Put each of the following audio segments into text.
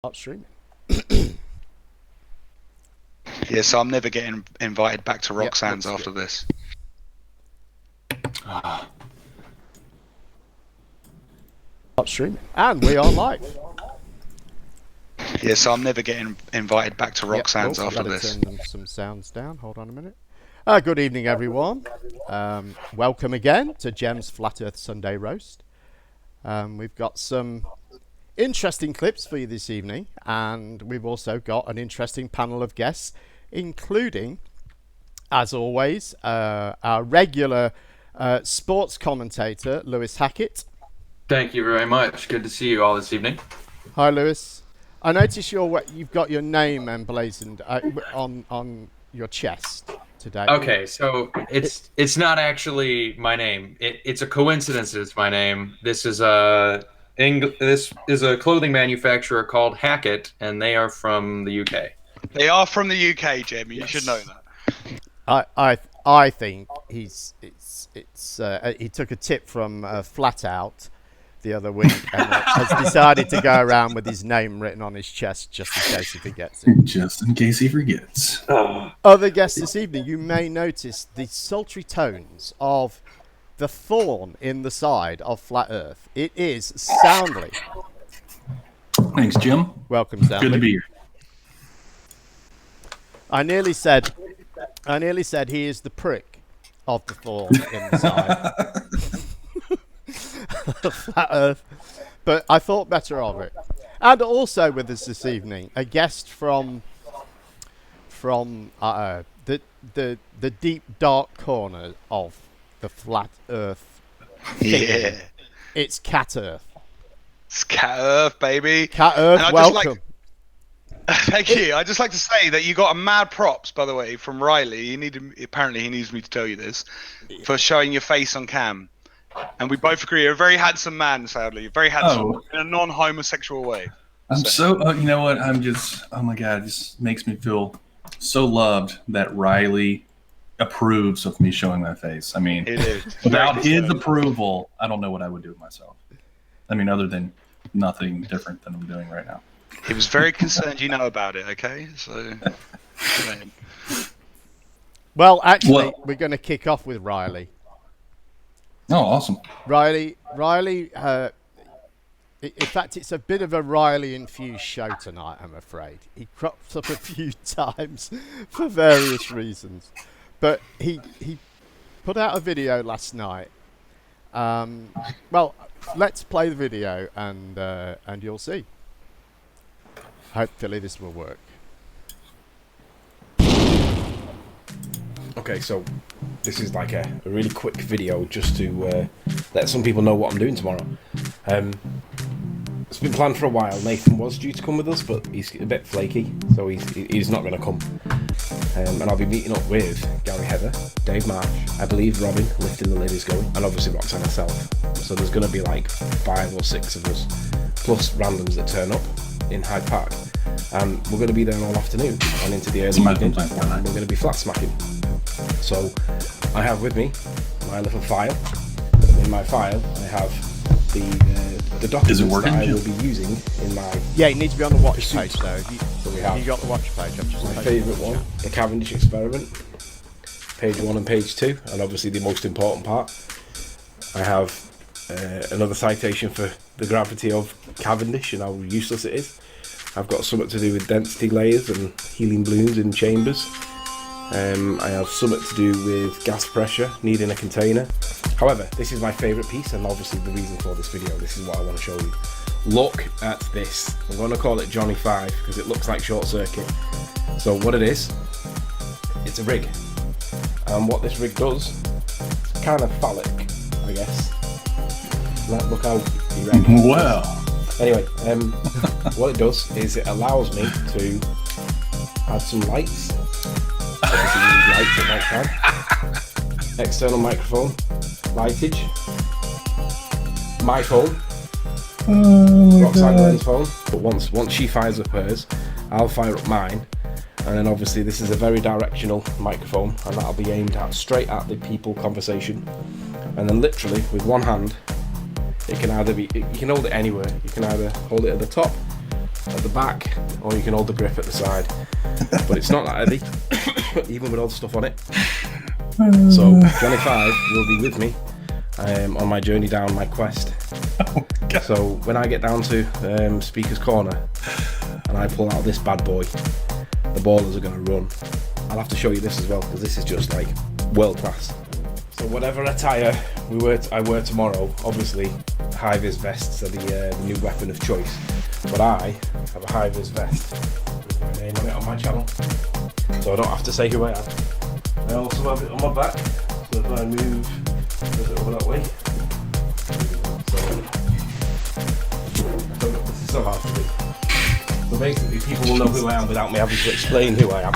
Start streaming. Yeah, so I'm never getting invited back to Yep, Roxanne's looks after good. this. Start streaming. And we are live. Yeah, so I'm never getting invited back to Yep. Roxanne's Oh, after better this. turn some sounds down. Hold on a minute. Good evening, everyone. Welcome again to Jem's Flat Earth Sunday Roast. We've got some interesting clips for you this evening, and we've also got an interesting panel of guests, including, as always, our regular sports commentator, Lewis Hackett. Thank you very much. Good to see you all this evening. Hi, Lewis. I notice you've got your name emblazoned on your chest today. Okay, so it's not actually my name. It's a coincidence that it's my name. This is a clothing manufacturer called Hackett, and they are from the UK. They are from the UK, Jamie. You Yes. should know that. I think he took a tip from Flat Out the other week and has decided to go around with his name written on his chest just in case he forgets it. Just in case he forgets. Other guests this evening, you may notice the sultry tones of the thorn in the side of Flat Earth. It is Soundly. Thanks, Jim. Welcome, Soundly. Good to be here. I nearly said he is the prick of the thorn in the side. Flat Earth, but I thought better of it. And also with us this evening, a guest from the deep dark corner of the Flat Earth thing. Yeah. It's Cat Earth. It's Cat Earth, baby. Cat Earth, And welcome. Thank you. I'd just like to say that you got a mad props, by the way, from Riley. Apparently he needs me to tell you this, for showing your face on cam. And we both agree you're a very handsome man, sadly. Very handsome in a non-homosexual way. I'm you know what? Oh my God, it just makes me feel so loved that Riley approves of me showing my face. I mean, It is. without his approval, I don't know what I would do with myself. I mean, other than nothing different than I'm doing right now. He was very concerned you know about it, okay? So, Well, actually, we're going to kick off with Riley. Oh, awesome. Riley. In fact, it's a bit of a Riley-infused show tonight, I'm afraid. He crops up a few times for various reasons. But he put out a video last night. Well, let's play the video and you'll see. Hopefully this will work. Okay, so this is like a really quick video just to let some people know what I'm doing tomorrow. It's been planned for a while. Nathan was due to come with us, but he's a bit flaky, so he's not going to come. And I'll be meeting up with Gary Heather, Dave Marsh, I believe Robin, Lifting the Lid is going, and obviously Roxanne herself. So there's going to be like 5 or 6 of us, plus randoms that turn up in Hyde Park. And we're going to be there all afternoon and into the early evening, and we're going to be flat smacking. So I have with me my little file. In my file, I have the documents that I will be using in my... Yeah, you need to be on the watch page, though. So we have You got the watch page. I've just my favourite one, the Cavendish experiment, page 1 and page 2, and obviously the most important part. I have another citation for the gravity of Cavendish and how useless it is. I've got something to do with density layers and helium balloons in chambers. I have something to do with gas pressure needing a container. However, this is my favourite piece, and obviously the reason for this video. This is what I want to show you. Look at this. I'm going to call it Johnny 5 because it looks like short circuit. So what it is, it's a rig. And what this rig does, it's kind of phallic, I guess. Look how erect. Wow. Anyway, what it does is it allows me to add some lights. Obviously you need lights at night time. External microphone, lightage, my phone, Roxanne Glenn's phone. But once she fires up hers, I'll fire up mine. And then obviously this is a very directional microphone, and that'll be aimed straight at the people conversation. And then literally with one hand, it can either be, you can hold it anywhere. You can either hold it at the top at the back, or you can hold the grip at the side. But it's not that heavy, even with all the stuff on it. So Johnny 5 will be with me on my journey down my quest. So when I get down to Speaker's Corner and I pull out this bad boy, the ballers are going to run. I'll have to show you this as well, because this is just like world class. So whatever attire I wear tomorrow, obviously high-vis vests are the new weapon of choice. But I have a high-vis vest with my name on it on my channel, so I don't have to say who I am. I also have it on my back, so if I move it over that way. So this is so hard to do. So basically people will know who I am without me having to explain who I am.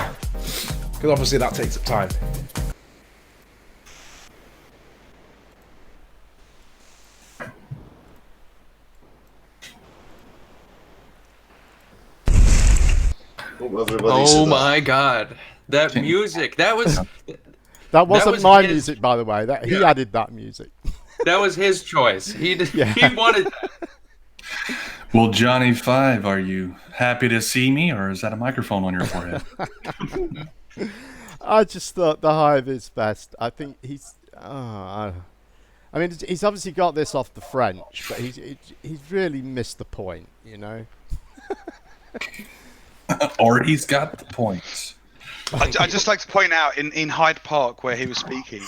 Because obviously that takes up time. Oh my god. That music. That was wasn't was my his- music, by the way. He added that music. that was his choice. He wanted that. Well, Johnny 5, are you happy to see me, or is that a microphone on your forehead? I just thought the hive is best. I think he's. I mean, he's obviously got this off the French, but he's really missed the point, you know. Or he's got the points. I'd just like to point out in Hyde Park where he was speaking,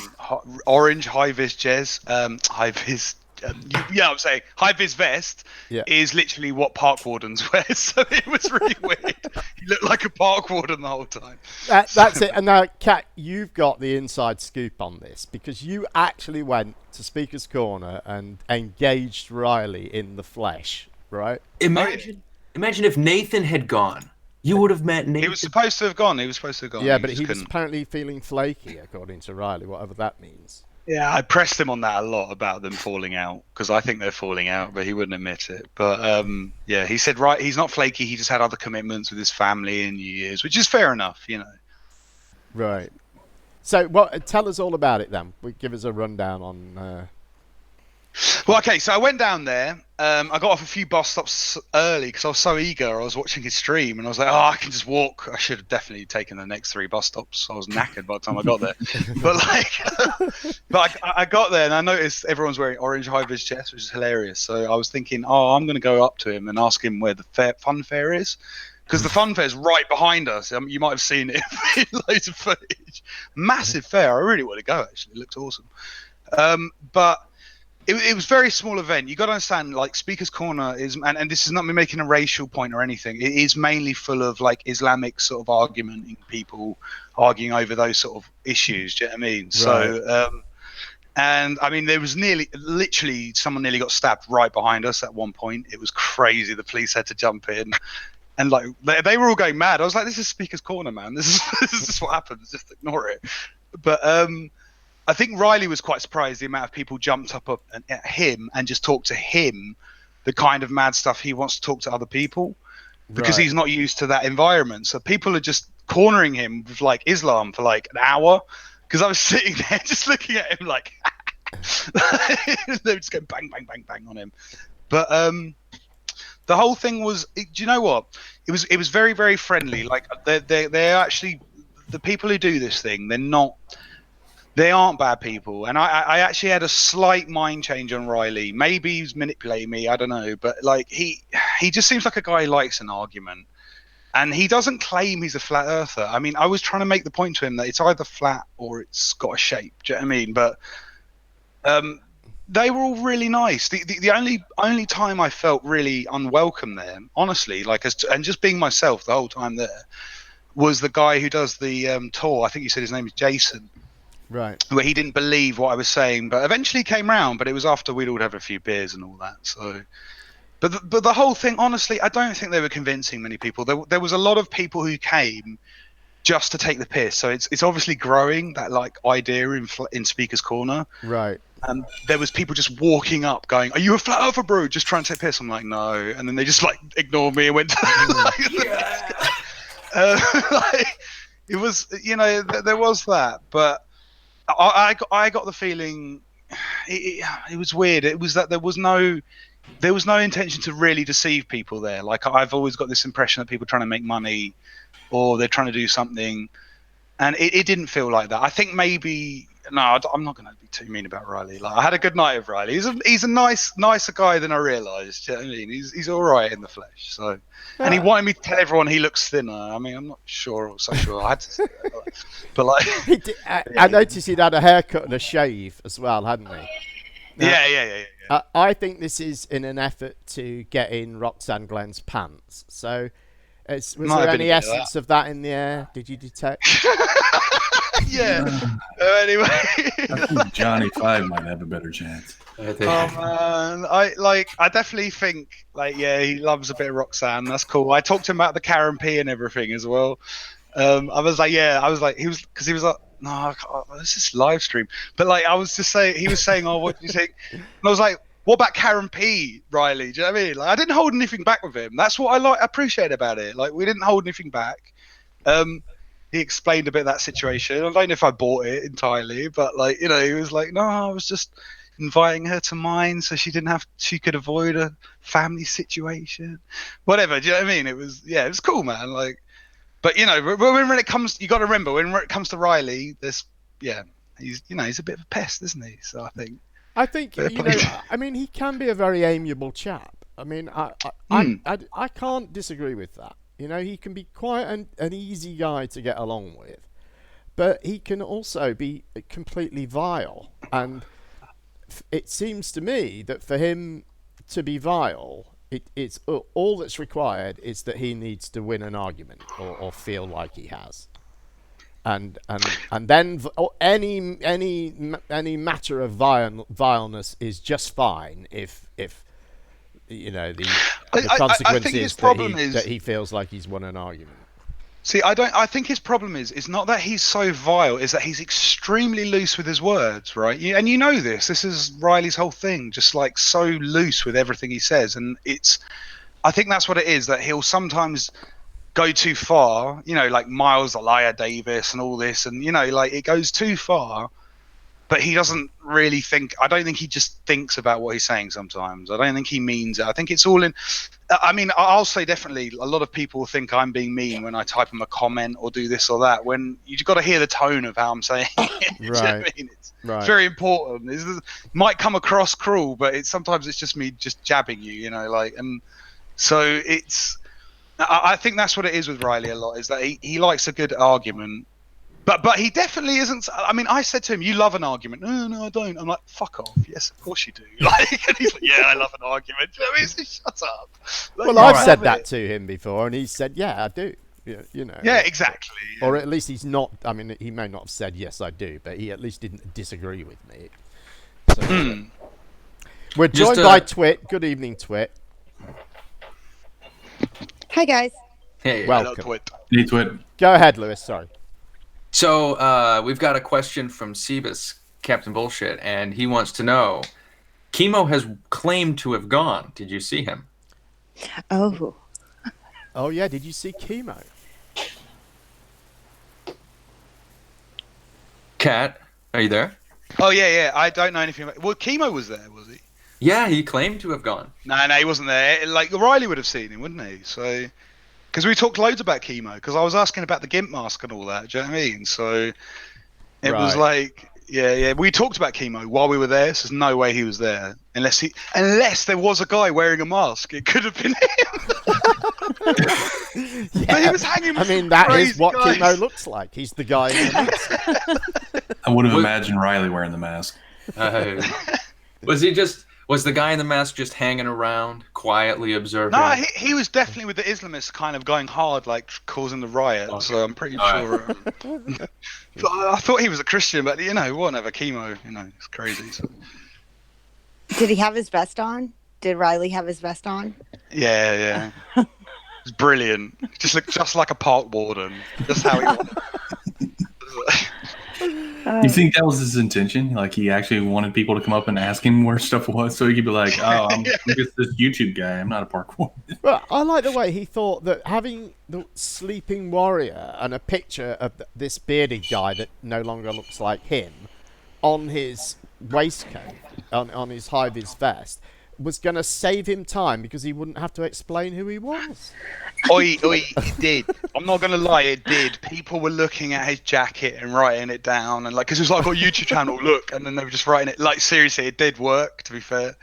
orange high-vis jazz, high-vis. I'm saying high-vis vest is literally what park wardens wear. So it was really weird. He looked like a park warden the whole time. That's it. And now, Kat, you've got the inside scoop on this, because you actually went to Speaker's Corner and engaged Riley in the flesh, right? Imagine if Nathan had gone. You would have met Nathan. He was supposed to have gone. Yeah, but he was apparently feeling flaky, according to Riley, whatever that means. Yeah, I pressed him on that a lot about them falling out, because I think they're falling out, but he wouldn't admit it. But yeah, he said he's not flaky. He just had other commitments with his family and New Year's, which is fair enough, you know. Right. So, tell us all about it then. Give us a rundown on. Well, okay, so I went down there. I got off a few bus stops early because I was so eager. I was watching his stream and I was like, I can just walk. I should have definitely taken the next 3 bus stops. I was knackered by the time I got there. But I got there and I noticed everyone's wearing orange high-vis chests, which is hilarious. So I was thinking, I'm going to go up to him and ask him where the fun fair is. Because the fun fair is right behind us. You might have seen it in loads of footage. Massive fair. I really want to go, actually. It looked awesome. But it was a very small event. You got to understand, like, Speaker's Corner is, and this is not me making a racial point or anything. It is mainly full of like Islamic sort of argumenting people, arguing over those sort of issues. Do you know what I mean? Right. So, and I mean, there was literally, someone nearly got stabbed right behind us at one point. It was crazy. The police had to jump in, and like they were all going mad. I was like, "This is Speaker's Corner, man. This is what happens. Just ignore it." But I think Riley was quite surprised the amount of people jumped up at him and just talked to him the kind of mad stuff he wants to talk to other people, because he's not used to that environment. So people are just cornering him with like Islam for like an hour, because I was sitting there just looking at him like they were just going bang, bang, bang, bang on him. But the whole thing was, do you know what? It was very, very friendly. Like they're actually, the people who do this thing, they aren't bad people. And I actually had a slight mind change on Riley. Maybe he's manipulating me, I don't know. But like he just seems like a guy who likes an argument. And he doesn't claim he's a flat earther. I mean, I was trying to make the point to him that it's either flat or it's got a shape. Do you know what I mean? But they were all really nice. The only time I felt really unwelcome there, honestly, and just being myself the whole time there, was the guy who does the tour. I think you said his name is Jason. Right. Where he didn't believe what I was saying, but eventually came round. But it was after we'd all had a few beers and all that. So, but the whole thing, honestly, I don't think they were convincing many people. There was a lot of people who came just to take the piss. So it's obviously growing, that like idea in Speaker's Corner. Right. And there was people just walking up going, "Are you a flat earther, bro?" Just trying to take piss. I'm like, no. And then they just like ignored me and went like, it was, there was that. But I got the feeling it was weird. It was that there was no, there was no intention to really deceive people there. Like, I've always got this impression that people are trying to make money or they're trying to do something, and it didn't feel like that. I think maybe I'm not going to be too mean about Riley. Like, I had a good night with Riley. He's a nicer guy than I realised. You know what I mean? He's all right in the flesh. So, and he wanted me to tell everyone he looks thinner. I mean, I'm not sure or so sure. I had to say that, but like, I noticed he'd had a haircut and a shave as well, hadn't he? yeah. I think this is in an effort to get in Roxanne Glenn's pants. So, was there any essence of that in the air? Did you detect? Yeah. Anyway, I think Johnny Five might have a better chance. I think. man, I definitely think he loves a bit of Roxanne. That's cool. I talked to him about the Karen P and everything as well. I was like, he was like, no, I can't, this is live stream. But like, I was just saying, he was saying, oh, what do you think? And I was like, what about Karen P, Riley? Do you know what I mean? Like, I didn't hold anything back with him. That's what I appreciate about it. Like, we didn't hold anything back. He explained a bit of that situation. I don't know if I bought it entirely, but like, you know, he was like, no, I was just inviting her to mine so she could avoid a family situation. Whatever, do you know what I mean? It was cool, man. Like, but you know, when it comes, you got to remember when it comes to Riley, he's a bit of a pest, isn't he? So I think I mean, he can be a very amiable chap. I mean, I can't disagree with that. You know, he can be quite an easy guy to get along with, but he can also be completely vile. And it seems to me that for him to be vile, it's all that's required is that he needs to win an argument or feel like he has. And then any matter of vileness is just fine if you know the consequence is that he feels like he's won an argument. See, I think his problem is not that he's so vile, is that he's extremely loose with his words, right? And you know this is Riley's whole thing, just like so loose with everything he says. And I think that's what it is, that he'll sometimes go too far, you know, like Miles Elijah Davis and all this, and you know, like it goes too far. But he doesn't really think. I don't think he just thinks about what he's saying sometimes. I don't think he means it. I think it's all in. I mean, I'll say definitely a lot of people think I'm being mean when I type him a comment or do this or that. When you've got to hear the tone of how I'm saying it. You know what I mean? It's very important. It might come across cruel, but sometimes it's just me just jabbing you, you know, like. And so I think that's what it is with Riley a lot, is that he likes a good argument. But he definitely isn't. I mean, I said to him, "You love an argument." No, I don't. I'm like, "Fuck off." Yes, of course you do. Like, and he's like, "Yeah, I love an argument." You know what I mean? So shut up. Like, well, I've said that to him before, and he said, "Yeah, I do." You know. Yeah, exactly. Or at least he's not. I mean, he may not have said yes, I do, but he at least didn't disagree with me. So, we're joined by Twit. Good evening, Twit. Hi guys. Hey, welcome. Hello, Twit. Hey, Twit. Go ahead, Lewis. Sorry. So we've got a question from Sebus, Captain Bullshit, and he wants to know, Chemo has claimed to have gone. Did you see him? Oh yeah, did you see Chemo? Kat, are you there? Oh yeah. I don't know anything about. Well, Chemo was there, was he? Yeah, he claimed to have gone. No, he wasn't there. Like Riley would have seen him, wouldn't he? So. Because we talked loads about Chemo, because I was asking about the GIMP mask and all that. Do you know what I mean? So it was like, yeah. We talked about Chemo while we were there. So there's no way he was there unless there was a guy wearing a mask. It could have been him. Yeah. But he was hanging. I mean, that is what guys. Chemo looks like. He's the guy in the mask. I would have imagined Riley wearing the mask. Was the guy in the mask just hanging around, quietly observing? No, he was definitely with the Islamists, kind of going hard, like causing the riot. Okay. So I'm pretty sure. But I thought he was a Christian, but you know, whatever. Chemo, you know, it's crazy. So. Did he have his vest on? Did Riley have his vest on? Yeah. It's brilliant. Just looked just like a park warden. Just how he wanted. You think that was his intention? Like he actually wanted people to come up and ask him where stuff was, so he could be like, "Oh, I'm just this YouTube guy. I'm not a park warden." Well, I like the way he thought that having the sleeping warrior and a picture of this bearded guy that no longer looks like him on his waistcoat, on his high-vis vest, was going to save him time because he wouldn't have to explain who he was. Oi, it did. I'm not gonna lie, it did. People were looking at his jacket and writing it down, and like, because it was like, "Got a YouTube channel, look," and then they were just writing it. Like, seriously, it did work. To be fair,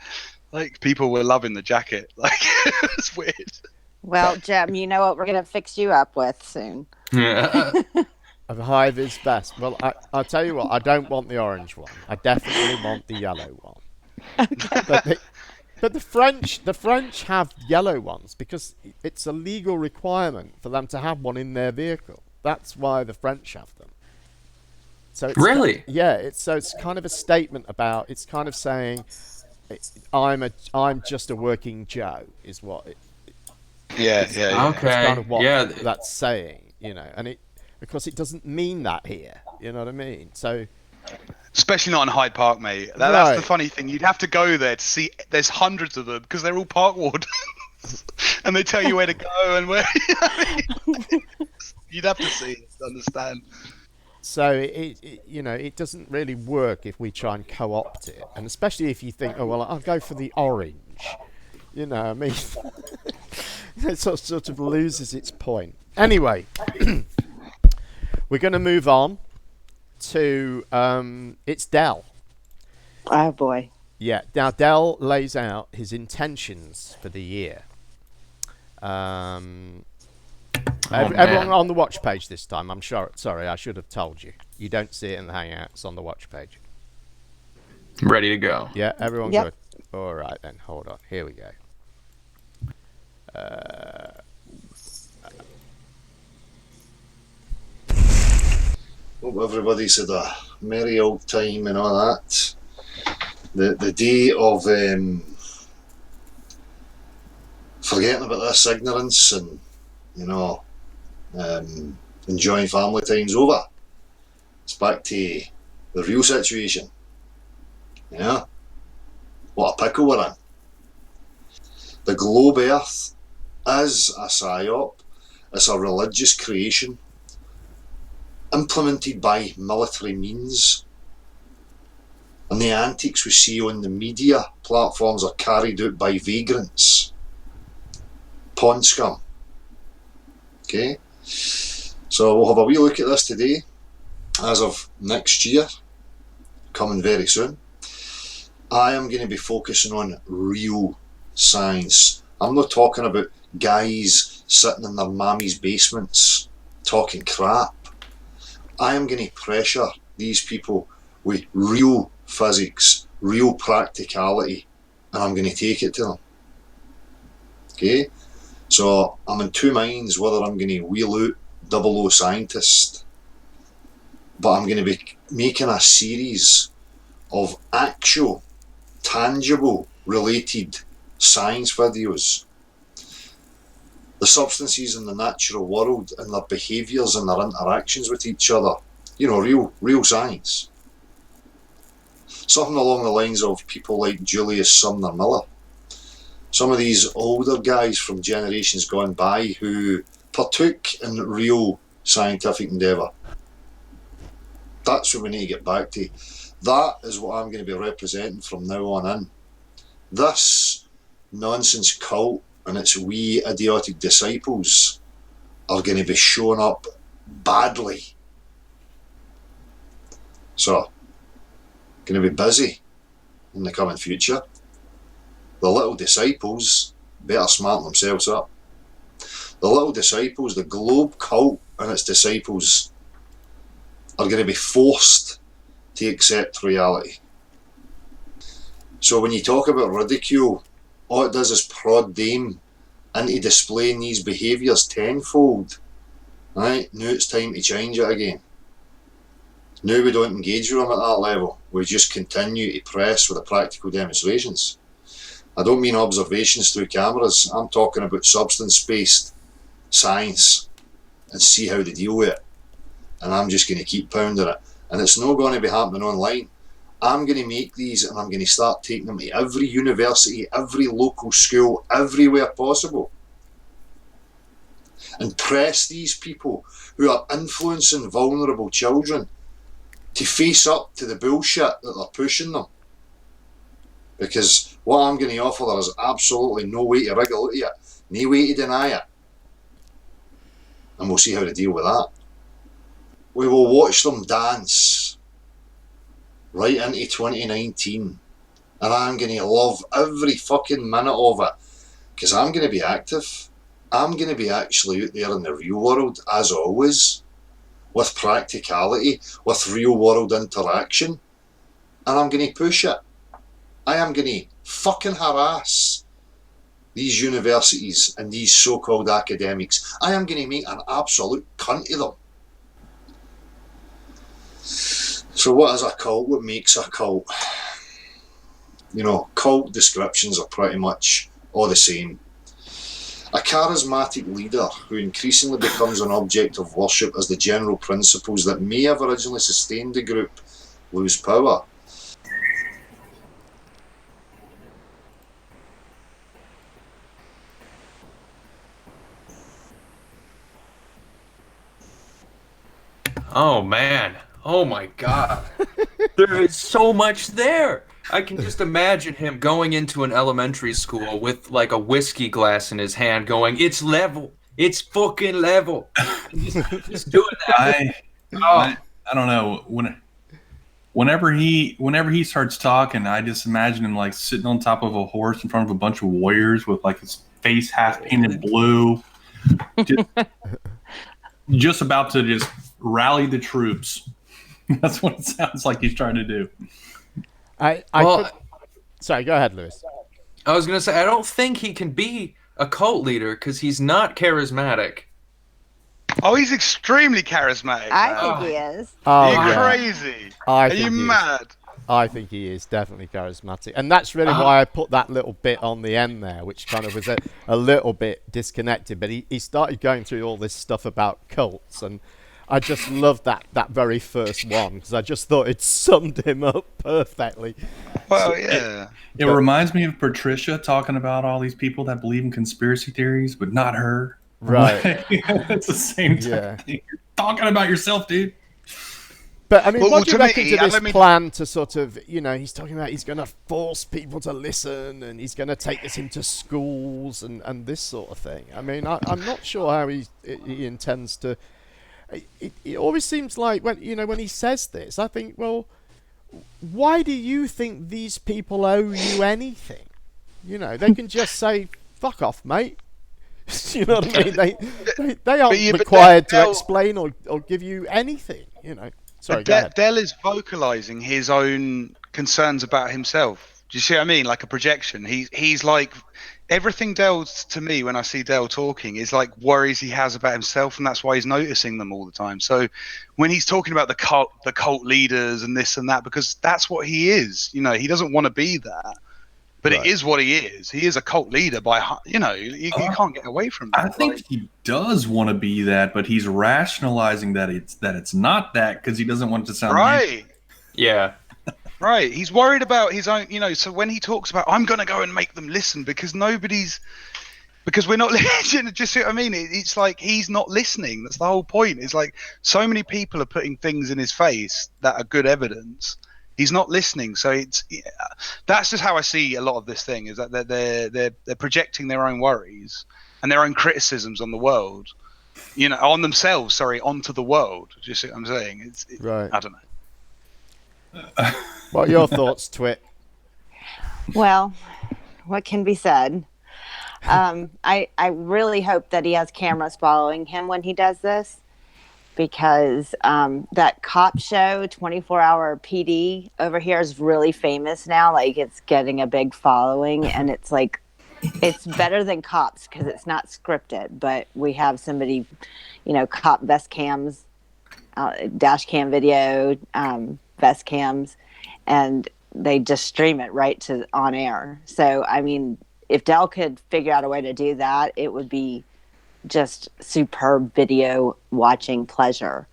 like, people were loving the jacket. Like, it was weird. Well, Jem, you know what we're going to fix you up with soon. Of high vis best. Well, I'll tell you what. I don't want the orange one. I definitely want the yellow one. But the French have yellow ones because it's a legal requirement for them to have one in their vehicle. That's why the French have them. So it's Really? So it's kind of a statement about. It's kind of saying, I'm just a working Joe, is what it. Yeah. Okay. It's kind of what Yeah. that's saying, and it, of course, it doesn't mean that here. You know what I mean? So. Especially not in Hyde Park, mate. That's the Right. funny thing. You'd have to go there to see. There's hundreds of them because they're all park wardens, and they tell you where to go and where. You'd have to see it to understand. So it doesn't really work if we try and co-opt it, and especially if you think, oh well, I'll go for the orange. You know, I mean, it sort of loses its point. Anyway, we're going to move on to it's Dell. Oh, boy. Yeah, now Dell lays out his intentions for the year. Everyone on the watch page this time. I'm sure. Sorry, I should have told you. You don't see it in the Hangouts on the watch page. Ready to go. Yeah, everyone Yep. good. All right then. Hold on. Here we go. Hope everybody's had a merry old time and all that. The day of forgetting about this ignorance and enjoying family time's over. It's back to the real situation. What a pickle we're in. The globe Earth is a psyop. It's a religious creation implemented by military means, and the antics we see on the media platforms are carried out by vagrants, pawn scum. Okay, so we'll have a wee look at this today. As of next year, coming very soon, I am going to be focusing on real science. I'm not talking about guys sitting in their mammy's basements talking crap. I am going to pressure these people with real physics, real practicality, and I'm going to take it to them. Okay? So I'm in two minds whether I'm going to wheel out 00 Scientist, but I'm going to be making a series of actual, tangible, related science videos. The substances in the natural world and their behaviours and their interactions with each other. Real science. Something along the lines of people like Julius Sumner Miller. Some of these older guys from generations gone by who partook in real scientific endeavour. That's what we need to get back to. That is what I'm going to be representing from now on in. This nonsense cult and its wee idiotic disciples are going to be showing up badly. So, going to be busy in the coming future. The little disciples better smart themselves up. The little disciples, the globe cult and its disciples, are going to be forced to accept reality. So when you talk about ridicule, all it does is prod them into displaying these behaviours tenfold. Right? Now it's time to change it again. Now we don't engage with them at that level. We just continue to press with the practical demonstrations. I don't mean observations through cameras. I'm talking about substance-based science and see how they deal with it. And I'm just going to keep pounding it. And it's not going to be happening online. I'm going to make these and I'm going to start taking them to every university, every local school, everywhere possible. And press these people who are influencing vulnerable children to face up to the bullshit that they're pushing them. Because what I'm going to offer there is absolutely no way to wriggle out of it, no way to deny it. And we'll see how to deal with that. We will watch them dance right into 2019. And I'm going to love every fucking minute of it. Because I'm going to be active. I'm going to be actually out there in the real world, as always. With practicality, with real world interaction. And I'm going to push it. I am going to fucking harass these universities and these so-called academics. I am going to make an absolute cunt of them. So what is a cult? What makes a cult? You know, cult descriptions are pretty much all the same. A charismatic leader who increasingly becomes an object of worship as the general principles that may have originally sustained the group lose power. Oh man. Oh my god. There is so much there. I can just imagine him going into an elementary school with like a whiskey glass in his hand going, "It's level. It's fucking level." Just doing that. I don't know. Whenever he starts talking, I just imagine him like sitting on top of a horse in front of a bunch of warriors with like his face half painted blue. Just about to just rally the troops. That's what it sounds like he's trying to do. Sorry, go ahead, Lewis. I was going to say, I don't think he can be a cult leader because he's not charismatic. Oh, he's extremely charismatic. I think he is. Oh, You're yeah. crazy. I Are think you he is. mad? I think he is definitely charismatic. And that's really why I put that little bit on the end there, which kind of was a little bit disconnected. But he started going through all this stuff about cults, and I just loved that very first one because I just thought it summed him up perfectly. Well, yeah. It reminds me of Patricia talking about all these people that believe in conspiracy theories, but not her. Right. It's the same type thing. You're talking about yourself, dude. But I mean, Well, what do you to reckon me, to this let me- plan to sort of, you know, he's talking about he's going to force people to listen and he's going to take this into schools and this sort of thing. I mean, I'm not sure how he intends to. It always seems like when he says this, I think, well, why do you think these people owe you anything? You know, they can just say, "Fuck off, mate." You know what I mean? They aren't required to explain or give you anything. You know. Sorry, go ahead. Dell is vocalizing his own concerns about himself. Do you see what I mean? Like a projection. He's like everything Dell to me when I see Dell talking is like worries he has about himself, and that's why he's noticing them all the time. So when he's talking about the cult leaders and this and that, because that's what he is. You know, he doesn't want to be that, but Right. It is what he is. He is a cult leader you can't get away from that. I think he does want to be that, but he's rationalizing that it's not that because he doesn't want it to sound right. Yeah. Right, he's worried about his own, so when he talks about, I'm going to go and make them listen because we're not listening, just see what I mean? It's like he's not listening. That's the whole point. It's like so many people are putting things in his face that are good evidence. He's not listening. So that's just how I see a lot of this thing is that they're projecting their own worries and their own criticisms on the world, on themselves, onto the world. Do you see what I'm saying? Right. I don't know. What are your thoughts, Twit? Well, what can be said? I really hope that he has cameras following him when he does this, because that cop show, 24-hour PD over here, is really famous now. Like, it's getting a big following, and it's like, it's better than Cops because it's not scripted, but we have somebody, cop vest cams, dash cam video, vest cams, and they just stream it right to on air. So, I mean, if Dell could figure out a way to do that, it would be just superb video watching pleasure.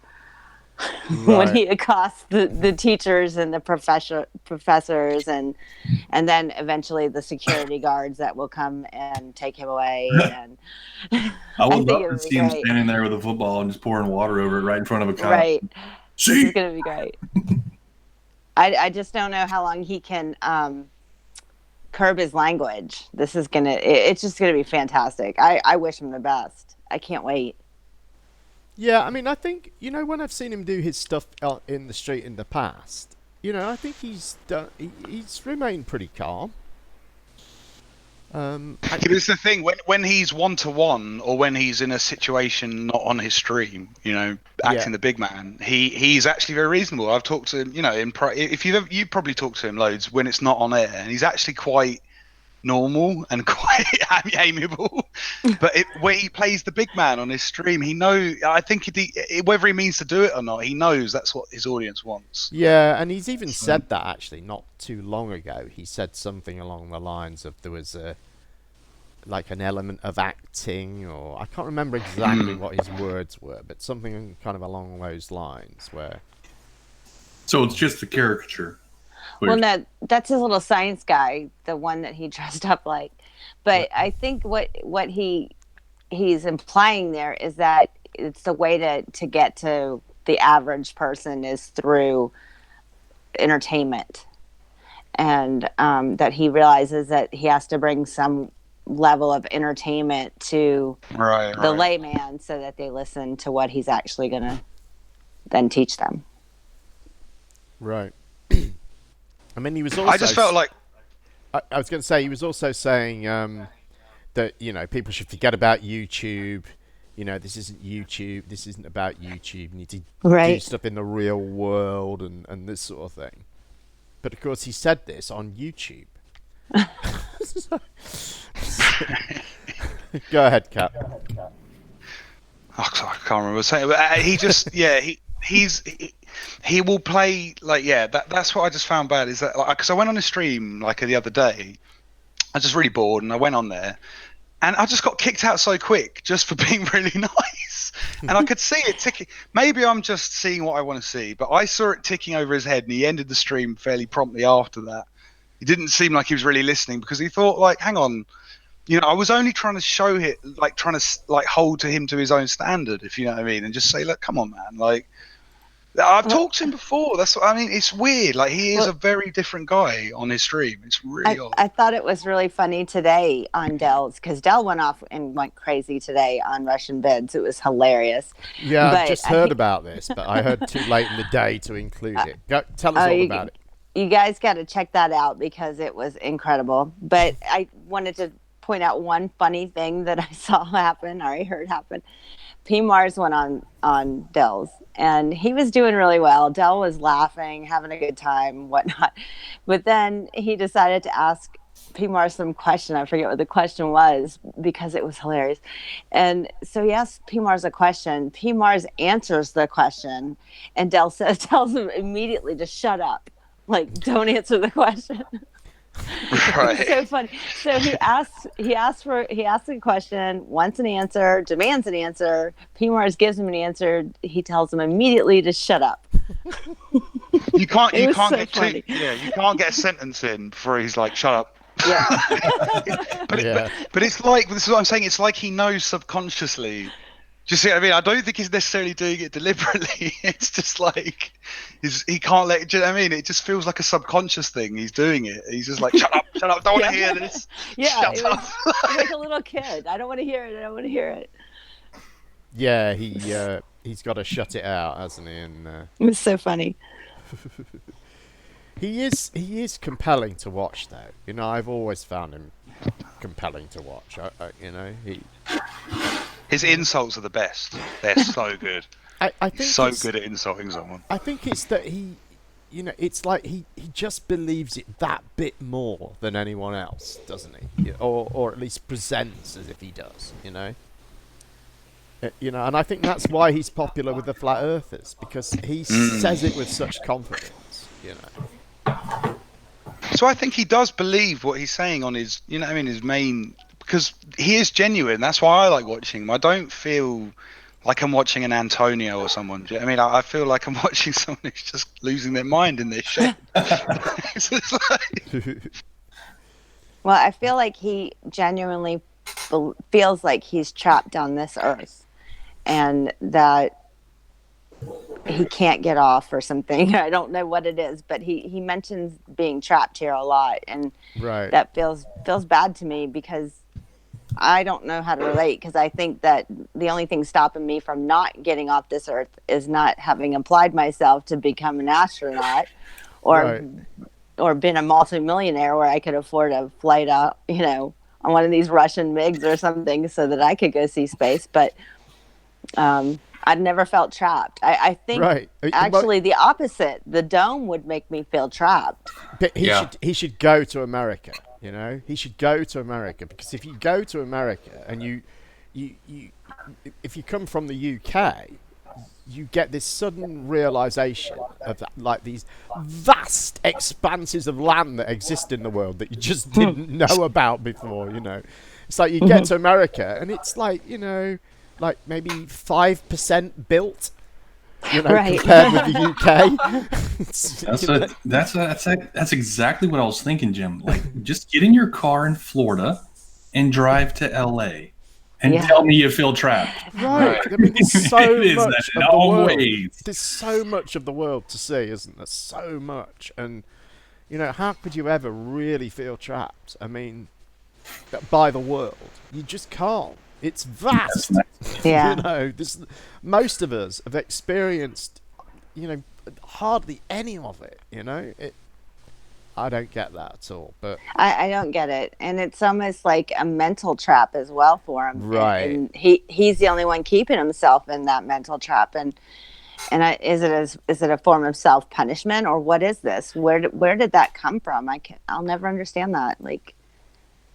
When he accosts the teachers and the professors and then eventually the security guards that will come and take him away. And I would love to see him standing there with a football and just pouring water over it right in front of a cop. Right. See? This is going to be great. I just don't know how long he can curb his language. This is gonna. It's just gonna be fantastic. I wish him the best. I can't wait. Yeah, I mean, I think, when I've seen him do his stuff out in the street in the past, I think he's remained pretty calm. It's the thing when he's 1-to-1 or when he's in a situation not on his stream, acting the big man, he's actually very reasonable. I've talked to him, if you probably talked to him loads when it's not on air, and he's actually quite normal and quite amiable. But when he plays the big man on his stream, I think whether he means to do it or not, he knows that's what his audience wants. Yeah, and he's even said that actually not too long ago. He said something along the lines of there was an element of acting, or I can't remember exactly what his words were, but something kind of along those lines where. So it's just a caricature. Well, no, that's his little science guy, the one that he dressed up like. But I think what he's implying there is that it's the way to get to the average person is through entertainment, and that he realizes that he has to bring some level of entertainment to the layman so that they listen to what he's actually going to then teach them. Right. I mean, he was also. I just felt like. I was going to say, he was also saying that, people should forget about YouTube. This isn't YouTube. This isn't about YouTube. You need to do stuff in the real world and this sort of thing. But, of course, he said this on YouTube. Go ahead, Cap. I can't remember what I was saying. But he just, he will play that's what I just found bad is that because I went on a stream the other day, I was just really bored and I went on there and I just got kicked out so quick just for being really nice, and I could see it ticking. Maybe I'm just seeing what I want to see, but I saw it ticking over his head and he ended the stream fairly promptly after that. He didn't seem like he was really listening because he thought hang on, I was only trying to show it, trying to hold to him to his own standard, if you know what I mean, and just say, look, come on, man, I've talked to him before. That's what I mean. It's weird. He is a very different guy on his stream. It's really odd. I thought it was really funny today on Dell's, because Dell went off and went crazy today on Russian bids. It was hilarious. Yeah, I just heard about this, but I heard too late in the day to include it. Tell us all about it. You guys got to check that out because it was incredible. But I wanted to point out one funny thing that I saw happen, or I heard happen. P. Mars went on Dell's, and he was doing really well. Dell was laughing, having a good time, whatnot. But then he decided to ask P. Mars some question. I forget what the question was because it was hilarious. And so he asked P. Mars a question. P. Mars answers the question, and Dell tells him immediately to shut up. Don't answer the question. Right. It's so funny. So he asks a question, wants an answer, demands an answer. P. Mars gives him an answer. He tells him immediately to shut up. You can't get a sentence in before he's like, shut up. Yeah. But it's this is what I'm saying. It's like he knows subconsciously. Do you see what I mean? I don't think he's necessarily doing it deliberately. It's just he can't let it. Do you know what I mean? It just feels like a subconscious thing. He's doing it. He's just like, shut up, don't want to hear this. Yeah, shut up. Like a little kid. I don't want to hear it. Yeah, he's got to shut it out, hasn't he? And it was so funny. He is compelling to watch, though. I've always found him compelling to watch. His insults are the best. They're so good. I think he's so good at insulting someone. I think it's that it's like he just believes it that bit more than anyone else, doesn't he? Or at least presents as if he does, And I think that's why he's popular with the flat earthers, because he says it with such confidence, So I think he does believe what he's saying on his, his main, because he is genuine. That's why I like watching him. I don't feel like I'm watching an Antonio or someone. Do you know what I mean? I feel like I'm watching someone who's just losing their mind in their shit. Well, I feel like he genuinely feels like he's trapped on this earth, and that he can't get off or something. I don't know what it is, but he mentions being trapped here a lot, and Right. that feels bad to me because I don't know how to relate, because I think that the only thing stopping me from not getting off this earth is not having applied myself to become an astronaut, or Right. or been a multimillionaire where I could afford a flight out, on one of these Russian MiGs or something so that I could go see space. But I'd never felt trapped. I think Right. actually the opposite. The dome would make me feel trapped. But Yeah. he should go to America. He should go to America, because if you go to America and you if you come from the UK, you get this sudden realization of that, like these vast expanses of land that exist in the world that you just didn't know about before. It's like you get to America and it's like like maybe 5% built. Right. Compared with the UK. That's exactly what I was thinking, Jim. Like, just get in your car in Florida and drive to LA and Yeah. tell me you feel trapped. Right. I mean, there's so It is much in of the all world. ways. There's so much of the world to see, isn't there? So much. And, how could you ever really feel trapped? I mean, by the world. You just can't. It's vast. Yeah. Most of us have experienced, hardly any of it. I don't get that at all. But I don't get it, and it's almost like a mental trap as well for him. Right. And he's the only one keeping himself in that mental trap. And is it a form of self punishment, or what is this? Where did that come from? I'll never understand that. Like,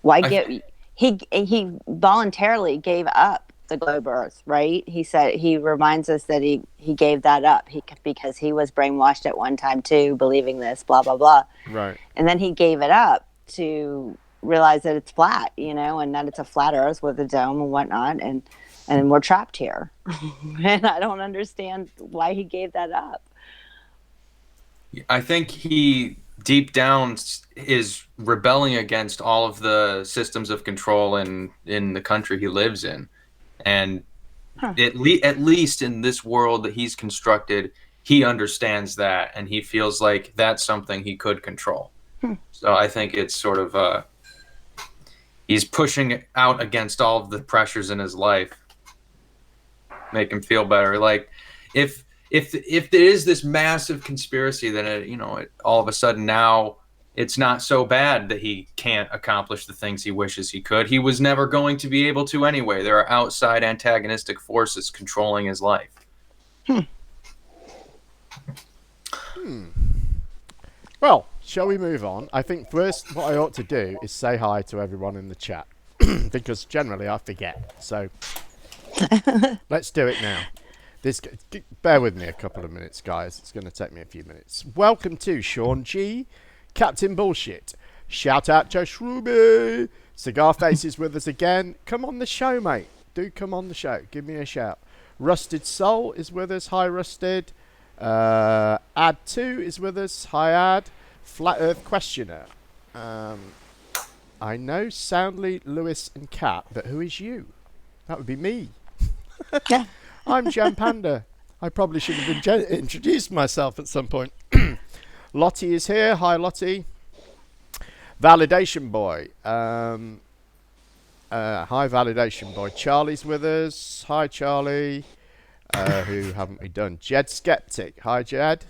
why he voluntarily gave up the globe Earth, right? He reminds us that he gave that up because he was brainwashed at one time too, believing this, blah blah blah. Right. And then he gave it up to realize that it's flat, and that it's a flat Earth with a dome and whatnot, and we're trapped here. And I don't understand why he gave that up. I think he deep down is rebelling against all of the systems of control in the country he lives in, and at least in this world that he's constructed, he understands that, and he feels like that's something he could control. So I think it's sort of he's pushing out against all of the pressures in his life, make him feel better. Like if there is this massive conspiracy, then it all of a sudden now it's not so bad that he can't accomplish the things he wishes he could. He was never going to be able to anyway. There are outside antagonistic forces controlling his life. Well, shall we move on? I think first what I ought to do is say hi to everyone in the chat, because generally I forget. So let's do it now. Bear with me a couple of minutes, guys. It's going to take me a few minutes. Welcome to Sean G, Captain Bullshit. Shout out Joe Shruby. Cigar Face is with us again. Come on the show, mate. Do come on the show. Give me a shout. Rusted Soul is with us. Hi, Rusted. Ad2 is with us. Hi, Ad. Flat Earth Questioner. I know Soundly, Lewis, and Kat, but who is you? That would be me. Yeah. I'm Jam Panda. I probably should have introduced myself at some point. Lottie is here. Hi, Lottie. Validation Boy. Hi, Validation Boy. Charlie's with us. Hi, Charlie. Who haven't we done? Jed Skeptic. Hi, Jed.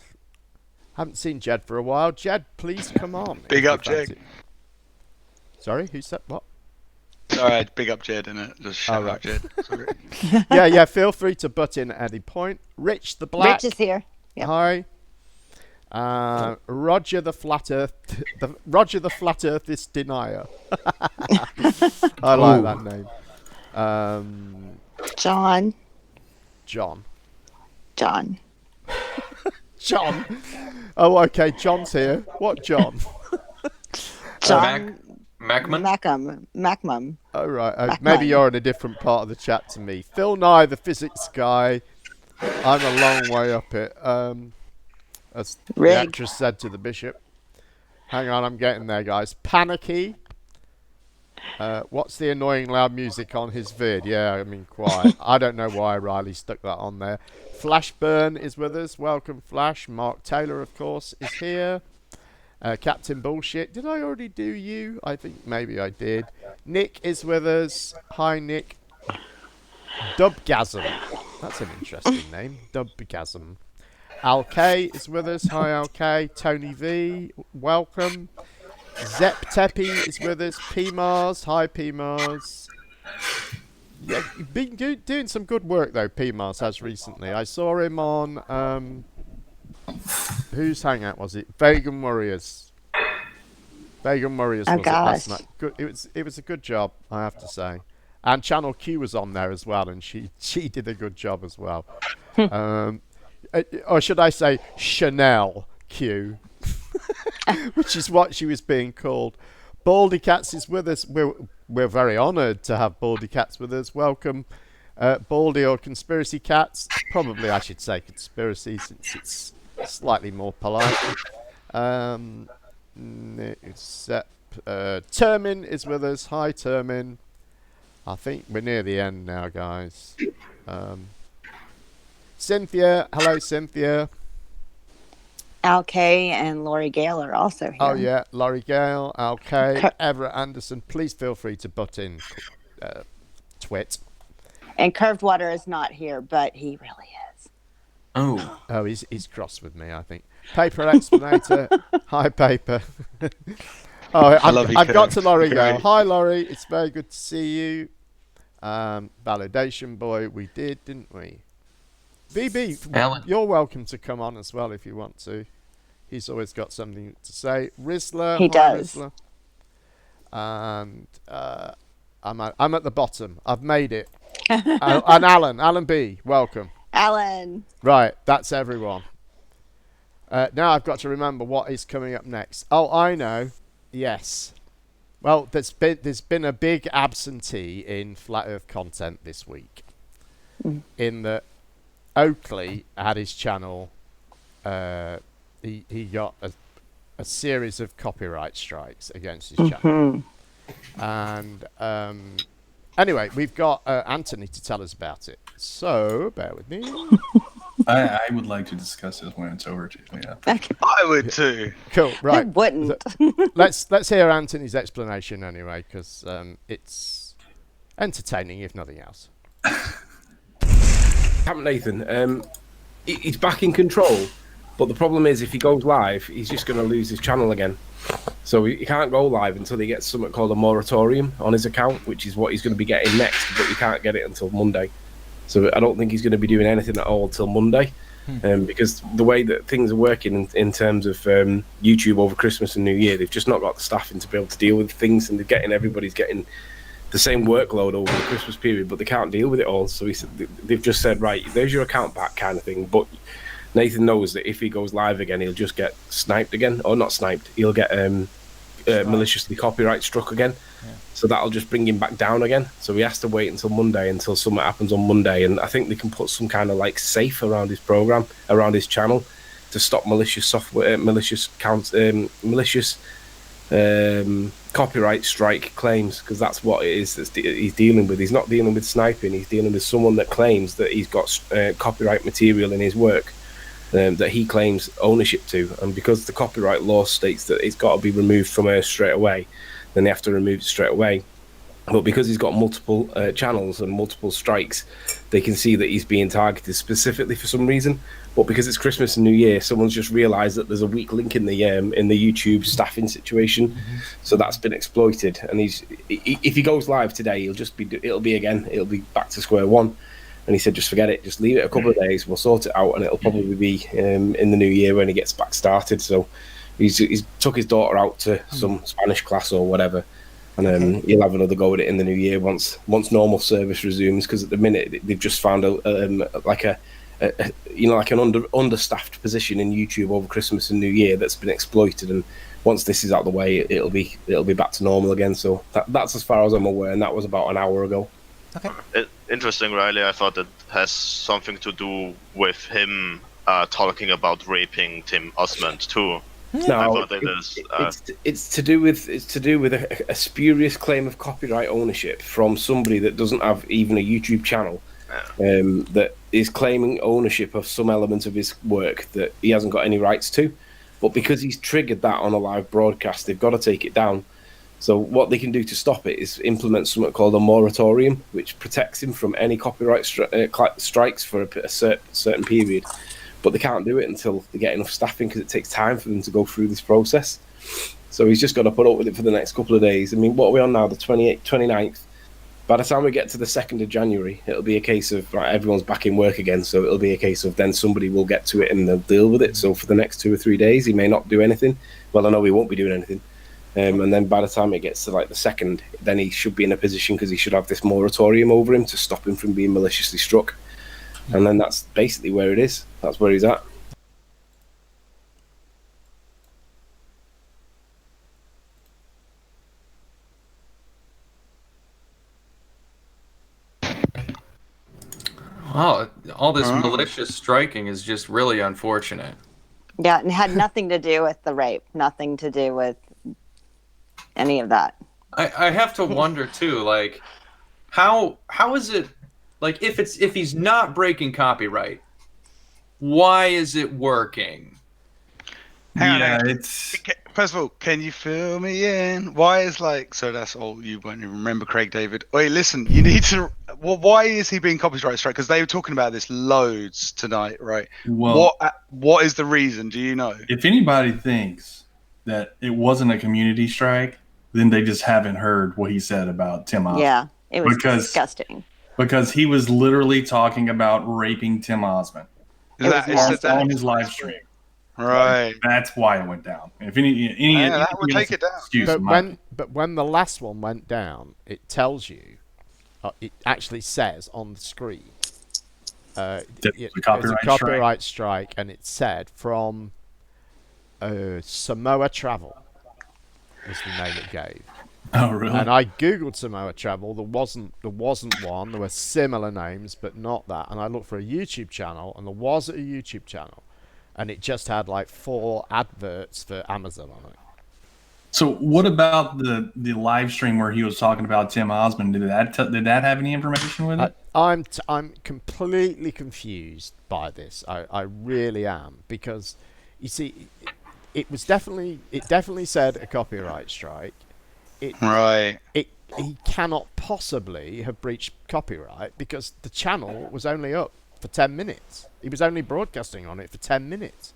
Haven't seen Jed for a while. Jed, please come on. Big up, Jed. Sorry, who said what? Alright, big up Jed, innit? Just shout out Jed. Sorry. Yeah, feel free to butt in at any point. Rich the Black. Rich is here. Yep. Hi. Roger the Flat Earth, Roger the Flat Earthist Denier. I like that name. John. John. Oh, okay. John's here. What John? John. Macman? Macmum. Oh, right. Maybe you're in a different part of the chat to me. Phil Nye, the physics guy. I'm a long way up it. As the actress said to the bishop. Hang on, I'm getting there, guys. Panicky. What's the annoying loud music on his vid? Yeah, I mean, quite. I don't know why Riley stuck that on there. Flashburn is with us. Welcome, Flash. Mark Taylor, of course, is here. Captain Bullshit. Did I already do you? I think maybe I did. Nick is with us. Hi, Nick. Dubgasm. That's an interesting name. Dubgasm. Al K is with us. Hi, Al K. Tony V, welcome. Zep Tepi is with us. P Mars. Hi, P Mars. Yeah, you've been doing some good work though. P Mars has recently. I saw him on whose hangout was it? Vegan Warriors. Vegan Warriors was it last night. Good. It was a good job, I have to say. And Channel Q was on there as well, and she did a good job as well. Or should I say Chanel Q, which is what she was being called. Baldy Cats is with us. We're very honoured to have Baldy Cats with us. Welcome, Baldy or Conspiracy Cats. Probably I should say Conspiracy since it's slightly more polite. Termin is with us. Hi, Termin. I think we're near the end now, guys. Cynthia. Hello, Cynthia. Al K and Laurie Gale are also here. Oh, yeah. Laurie Gale, Al K, Everett Anderson. Please feel free to butt in, Twit. And Curved Water is not here, but he really is. Oh, he's cross with me, I think. Paper Explanator. Hi, Paper. I've got to Laurie Gale. Hi, Laurie. It's very good to see you. Validation Boy, we did, didn't we? VB, Alan. You're welcome to come on as well if you want to. He's always got something to say. Rizzler, he does. Rizzler. And I'm at the bottom. I've made it. And Alan B, welcome. Alan. Right, that's everyone. Now I've got to remember what is coming up next. Oh, I know. Yes. Well, there's been a big absentee in Flat Earth content this week. In that Oakley had his channel. He got a series of copyright strikes against his channel. And anyway, we've got Anthony to tell us about it. So bear with me. I would like to discuss this when it's over too. Yeah. I would too. Cool. Right. Who wouldn't? Let's hear Anthony's explanation anyway, because it's entertaining if nothing else. Captain Nathan, he's back in control, but the problem is if he goes live, he's just going to lose his channel again. So he can't go live until he gets something called a moratorium on his account, which is what he's going to be getting next, but he can't get it until Monday. So I don't think he's going to be doing anything at all till Monday, because the way that things are working in terms of YouTube over Christmas and New Year, they've just not got the staffing to be able to deal with things, and everybody's getting the same workload over the Christmas period, but they can't deal with it all. So they've just said, right, there's your account back kind of thing. But Nathan knows that if he goes live again, he'll just get sniped again, or not sniped. He'll get maliciously copyright struck again. Yeah. So that'll just bring him back down again. So he has to wait until Monday, until something happens on Monday. And I think they can put some kind of like safe around his program, around his channel, to stop malicious software, malicious copyright strike claims, because that's what it is that he's dealing with. He's not dealing with sniping. He's dealing with someone that claims that he's got copyright material in his work that he claims ownership to, and because the copyright law states that it's got to be removed from Earth straight away, then they have to remove it straight away. But because he's got multiple channels and multiple strikes, they can see that he's being targeted specifically for some reason. But because it's Christmas and New Year, someone's just realised that there's a weak link in the YouTube staffing situation, so that's been exploited. And if he goes live today, it'll be back to square one. And he said, just forget it, just leave it a couple of days, we'll sort it out, and it'll probably be in the new year when he gets back started. So he's took his daughter out to some Spanish class or whatever, and he'll have another go at it in the new year once normal service resumes, because at the minute they've just found an understaffed position in YouTube over Christmas and New Year that's been exploited, and once this is out of the way, it'll be back to normal again. So that's as far as I'm aware, and that was about an hour ago. Okay. Interesting, Riley. I thought it has something to do with him talking about raping Tim Osmond too. No, I thought it is. it's to do with a spurious claim of copyright ownership from somebody that doesn't have even a YouTube channel, that is claiming ownership of some element of his work that he hasn't got any rights to. But because he's triggered that on a live broadcast, they've got to take it down. So what they can do to stop it is implement something called a moratorium, which protects him from any copyright strikes for a certain period. But they can't do it until they get enough staffing, because it takes time for them to go through this process. So he's just got to put up with it for the next couple of days. I mean, what are we on now? The 28th, 29th? By the time we get to the 2nd of January, it'll be a case of everyone's back in work again. So it'll be a case of then somebody will get to it and they'll deal with it. So for the next 2 or 3 days, he may not do anything. Well, I know he won't be doing anything. And then by the time it gets to like the 2nd, then he should be in a position, because he should have this moratorium over him to stop him from being maliciously struck. And then that's basically where it is. That's where he's at. Wow, all this malicious striking is just really unfortunate. Yeah, and had nothing to do with the rape, nothing to do with any of that. I have to wonder too, like, how is it, like, if he's not breaking copyright, why is it working? Hang Yeah, on. it's First of all, can you fill me in? Why is so that's all you won't even remember, Craig David. Wait, listen, you need to. Well, why is he being copyright strike? Because they were talking about this loads tonight, right? well. What is the reason? Do you know? If anybody thinks that it wasn't a community strike, then they just haven't heard what he said about Tim Osmond. Yeah, it was disgusting. Because he was literally talking about raping Tim Osmond. Is that on his live stream. Right. That's why it went down. If any that would take it down. Excuse But when the last one went down, it tells you, it actually says on the screen, it's a copyright strike, and it said from Samoa Travel is the name it gave. Oh, really? And I googled Samoa Travel. There wasn't one. There were similar names, but not that. And I looked for a YouTube channel, and there was a YouTube channel, and it just had like 4 adverts for Amazon on it. So what about the live stream where he was talking about Tim Osmond? Did that have any information with it? I'm completely confused by this. I really am, because you see, it definitely said a copyright strike. He cannot possibly have breached copyright, because the channel was only up for 10 minutes. He was only broadcasting on it for 10 minutes.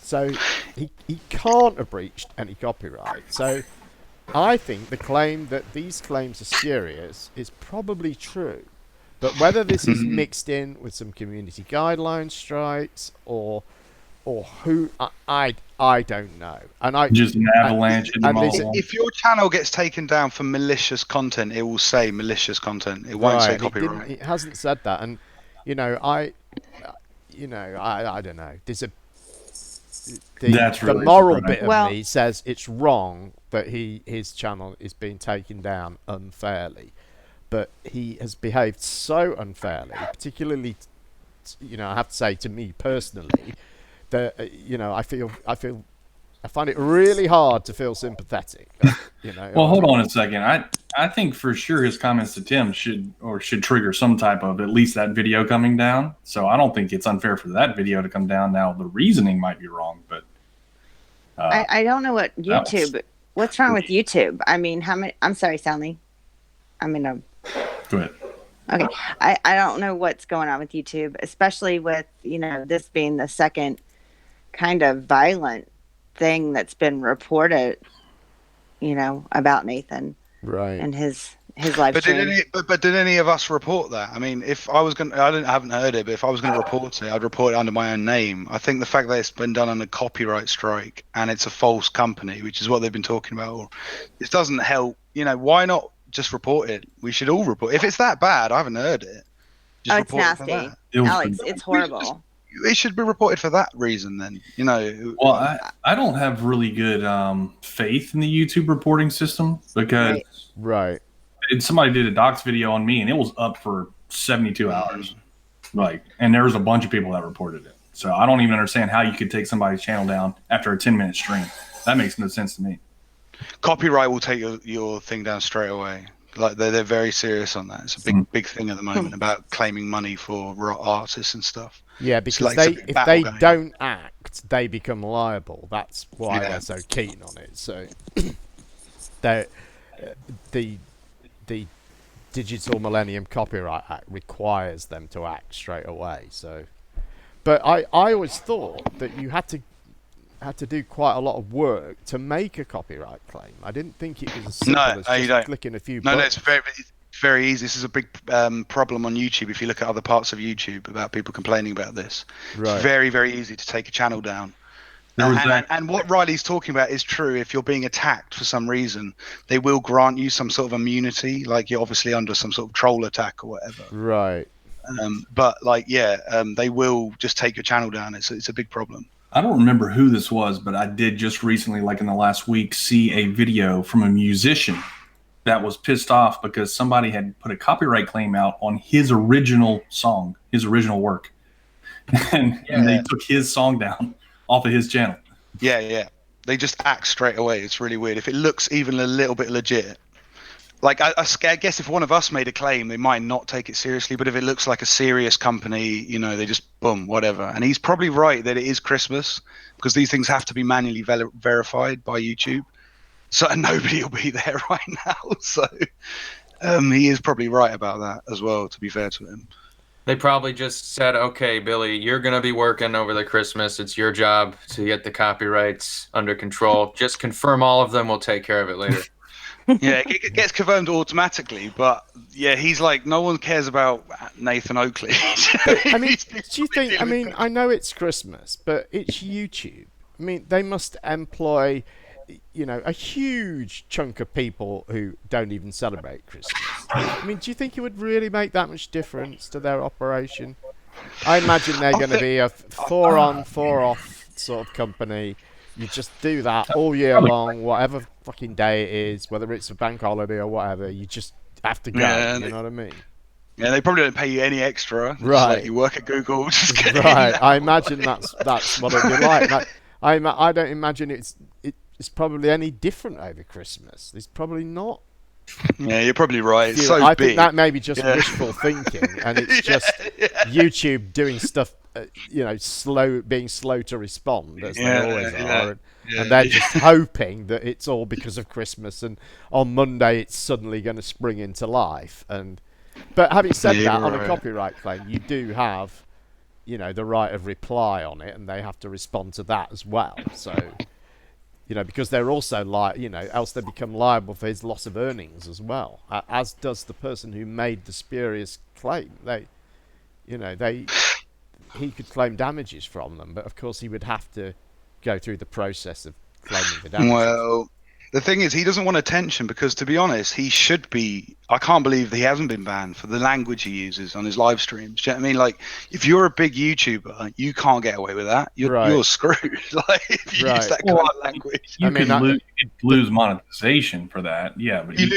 So he can't have breached any copyright. So I think the claim that these claims are spurious is probably true. But whether this is mixed in with some community guideline strikes or who, I don't know. And just an avalanche of them all. If your channel gets taken down for malicious content, it will say malicious content. It won't say copyright. It hasn't said that. And I don't know. There's the moral bit of me says it's wrong that his channel is being taken down unfairly, but he has behaved so unfairly, particularly, I have to say, to me personally, that I find it really hard to feel sympathetic. Well, hold on a second. I think for sure his comments to Tim should trigger some type of at least that video coming down. So I don't think it's unfair for that video to come down. Now the reasoning might be wrong, but I don't know what YouTube. What's wrong with YouTube? I mean, how many? I'm sorry, Stanley. Go ahead. Okay, I don't know what's going on with YouTube, especially with this being the second kind of violent thing that's been reported, about Nathan, right, and his live stream. But did any of us report that? I mean, if I was going, I haven't heard it, but if I was going to report it, I'd report it under my own name. I think the fact that it's been done on a copyright strike and it's a false company, which is what they've been talking about, it doesn't help. Why not just report it? We should all report. If it's that bad, I haven't heard it. Just it's nasty, Alex. It's horrible. It should be reported for that reason then, Well, I don't have really good faith in the YouTube reporting system, because right. Somebody did a docs video on me and it was up for 72 hours. And there was a bunch of people that reported it. So I don't even understand how you could take somebody's channel down after a 10-minute stream. That makes no sense to me. Copyright will take your thing down straight away. Like they're very serious on that. It's a big thing at the moment about claiming money for artists and stuff. Yeah, because like it's a big if battle they going on. don't act, they become liable. That's why they're so keen on it. So the Digital Millennium Copyright Act requires them to act straight away. So, but I always thought that you had to do quite a lot of work to make a copyright claim. I didn't think it was as simple as just clicking a few buttons. No, it's very easy. This is a big problem on YouTube. If you look at other parts of YouTube about people complaining about this, it's very, very easy to take a channel down. And what Riley's talking about is true. If you're being attacked for some reason, they will grant you some sort of immunity, like you're obviously under some sort of troll attack or whatever. Right. But they will just take your channel down. It's a big problem. I don't remember who this was, but I did just recently, like in the last week, see a video from a musician that was pissed off because somebody had put a copyright claim out on his original song, his original work. And they took his song down off of his channel. Yeah. They just act straight away. It's really weird. If it looks even a little bit legit, like I guess if one of us made a claim, they might not take it seriously. But if it looks like a serious company, they just boom, whatever. And he's probably right that it is Christmas because these things have to be manually verified by YouTube. So nobody will be there right now. So he is probably right about that as well, to be fair to him. They probably just said, okay, Billy, you're going to be working over the Christmas. It's your job to get the copyrights under control. Just confirm all of them. We'll take care of it later. Yeah, it gets confirmed automatically, but yeah, he's like, no one cares about Nathan Oakley. I mean, do you think, I know it's Christmas, but it's YouTube. I mean, they must employ, a huge chunk of people who don't even celebrate Christmas. I mean, do you think it would really make that much difference to their operation? I imagine they're going to be a 4-on, 4-off sort of company. You just do that all year long, whatever fucking day it is, whether it's a bank holiday or whatever, you just have to go, you know what I mean? Yeah, they probably don't pay you any extra. Right. It's like you work at Google, just get right. I imagine that's what it'd be like. I don't imagine it's probably any different over Christmas. It's probably not. Yeah, you're probably right. It's so I big. think that may be just wishful thinking, and it's just YouTube doing stuff, being slow to respond, as they always are. And they're just hoping that it's all because of Christmas, and on Monday it's suddenly going to spring into life. But having said that, on a copyright claim, you do have, the right of reply on it, and they have to respond to that as well. So, because they're also else they become liable for his loss of earnings as well, as does the person who made the spurious claim. He could claim damages from them, but of course he would have to go through the process of claiming the damages. Well, the thing is, he doesn't want attention because, to be honest, he should be. I can't believe he hasn't been banned for the language he uses on his live streams. Do you know what I mean? Like, if you're a big YouTuber, you can't get away with that. You're screwed. Like, if you use that kind of language. You could lose monetization for that. Yeah, but you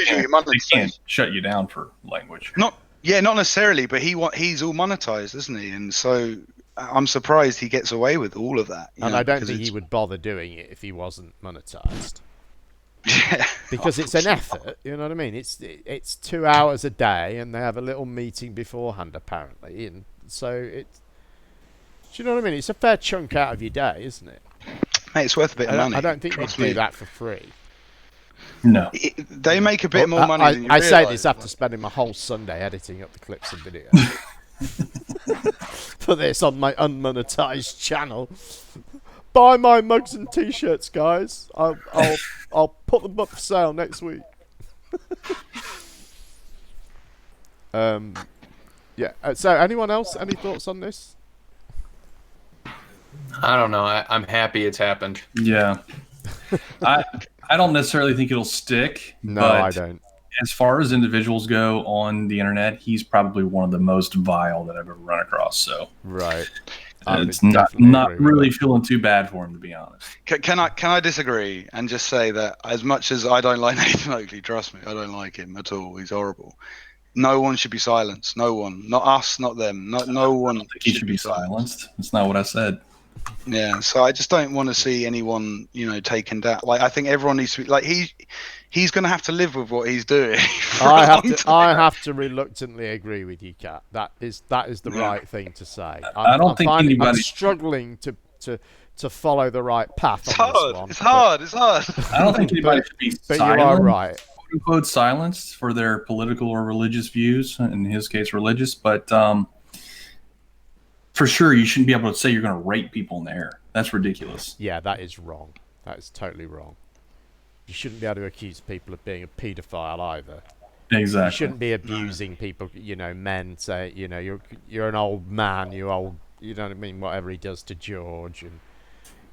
can't shut you down for language. Not necessarily, but he's all monetized, isn't he? And so I'm surprised he gets away with all of that. And I don't think he would bother doing it if he wasn't monetized. Yeah. Because it's an effort, you know what I mean? It's 2 hours a day, and they have a little meeting beforehand, apparently, and so do you know what I mean? It's a fair chunk out of your day, isn't it? Mate, it's worth a bit of money. I don't think they'd do that for free. No. They make a bit more money than you realise. say this after spending my whole Sunday editing up the clips and videos for this on my unmonetized channel. Buy my mugs and t-shirts, guys. I'll put them up for sale next week. So anyone else? Any thoughts on this? I don't know. I'm happy it's happened. Yeah. I don't necessarily think it'll stick. No, but I don't. As far as individuals go on the internet, he's probably one of the most vile that I've ever run across. So right. It's not really feeling too bad for him, to be honest. Can I disagree and just say that as much as I don't like Nathan Oakley, trust me, I don't like him at all. He's horrible. no one should be silenced. No one, not us, not them. No one. I don't think he should be silenced. That's not what I said. Yeah, so I just don't want to see anyone, taken down. Like, I think everyone needs to be like he's going to have to live with what he's doing. I have to reluctantly agree with you, Kat. That is the right thing to say. I'm struggling to follow the right path. It's on hard. This one, it's hard. It's hard. I don't think anybody should be but silenced, you are right. quote unquote, silenced for their political or religious views. In his case, religious, but. For sure, you shouldn't be able to say you're going to rape people in the air. That's ridiculous. Yeah, that is wrong. That is totally wrong. You shouldn't be able to accuse people of being a paedophile either. Exactly. You shouldn't be abusing people. Men say, you're an old man. You know what I mean. Whatever he does to George, and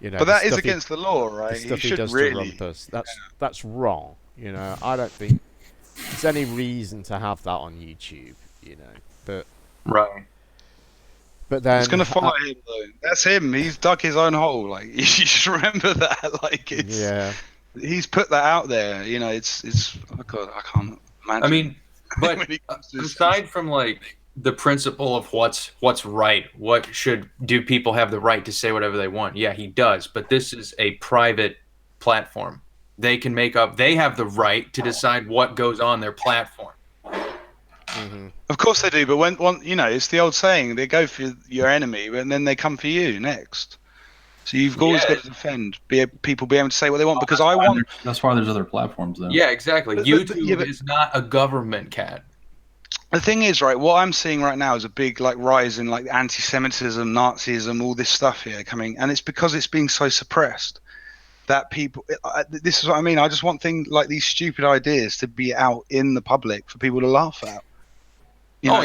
But that is against the law, right? The stuff he does really. to Rumpus. That's wrong. I don't think there's any reason to have that on YouTube. But right. But then it's going to follow him though. That's him. He's dug his own hole. Like you should remember that. Like he's put that out there. It's oh God, I can't imagine. I mean, but aside from like the principle of what's right, do people have the right to say whatever they want? Yeah, he does. But this is a private platform. They have the right to decide what goes on their platform. Mm-hmm. Of course they do, but when it's the old saying: they go for your enemy, and then they come for you next. So you've always got to defend, people be able to say what they want. Because that's why there's other platforms, though. Yeah, exactly. YouTube is not a government, Cat. The thing is, right? What I'm seeing right now is a big rise in like anti-Semitism, Nazism, all this stuff here coming, and it's because it's being so suppressed that people. This is what I mean. I just want things like these stupid ideas to be out in the public for people to laugh at. I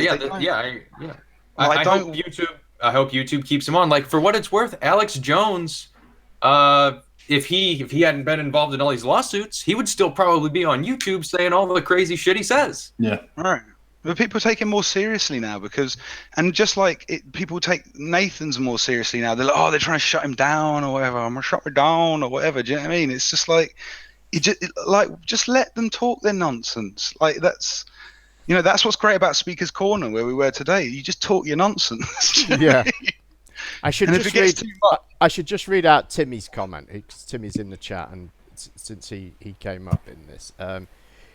hope YouTube keeps him on. Like, for what it's worth, Alex Jones, if he hadn't been involved in all these lawsuits, he would still probably be on YouTube saying all the crazy shit he says. Yeah. Right. But people take him more seriously now and just like people take Nathan's more seriously now. They're like, they're trying to shut him down or whatever. I'm gonna shut him down or whatever. Do you know what I mean? It's just like, just let them talk their nonsense. Like that's. That's what's great about Speaker's Corner, where we were today. You just talk your nonsense. Yeah. I should just read out Timmy's comment, because Timmy's in the chat, and since he came up in this.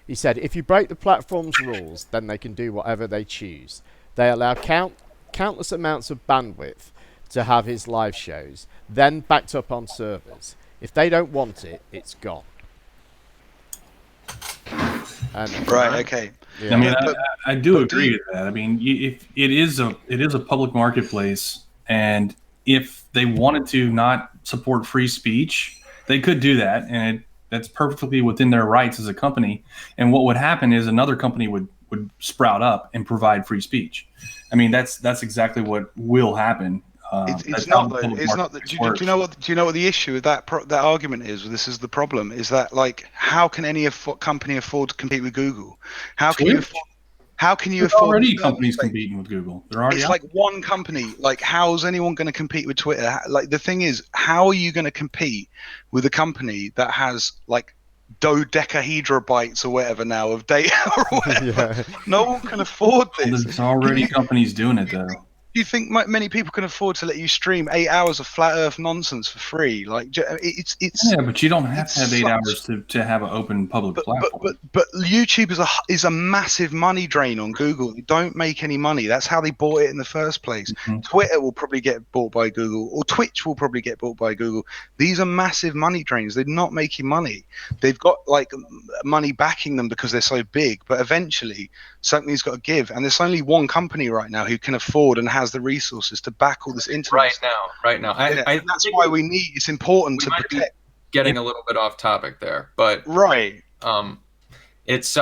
He said, if you break the platform's rules, then they can do whatever they choose. They allow countless amounts of bandwidth to have his live shows, then backed up on servers. If they don't want it, it's gone. Right. Okay. Yeah. I mean, I do agree with that. I mean, if it is a public marketplace, and if they wanted to not support free speech, they could do that, and that's perfectly within their rights as a company. And what would happen is another company would sprout up and provide free speech. I mean, that's exactly what will happen. It's not that. Do you know what the issue with that argument is? This is the problem. Is that like how can any company afford to compete with Google? How can you afford? Already companies competing with Google. They're already. It's like one company. Like how's anyone going to compete with Twitter? Like the thing is, how are you going to compete with a company that has like dodecahedrobytes or whatever now of data or whatever? Yeah. No one can afford this. There's already companies doing it though. Do you think many people can afford to let you stream 8 hours of flat Earth nonsense for free? Like it's yeah, but you don't have to have 8 hours to have an open public platform. But YouTube is a massive money drain on Google. They don't make any money. That's how they bought it in the first place. Mm-hmm. Twitter will probably get bought by Google, or Twitch will probably get bought by Google. These are massive money drains. They're not making money. They've got like money backing them because they're so big. But eventually, something's got to give. And there's only one company right now who can afford and has the resources to back all this internet right now. That's why it's important to protect. Getting a little bit off topic there, but it's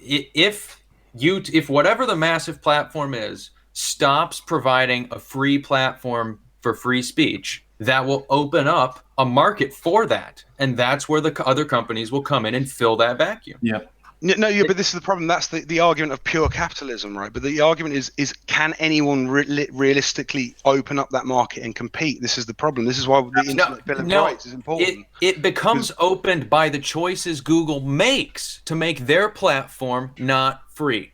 if whatever the massive platform is stops providing a free platform for free speech, that will open up a market for that, and that's where the other companies will come in and fill that vacuum. Yep. No, but this is the problem. That's the argument of pure capitalism, right? But the argument is can anyone realistically open up that market and compete? This is the problem. This is why the Internet Bill of Rights is important. It becomes opened by the choices Google makes to make their platform not free.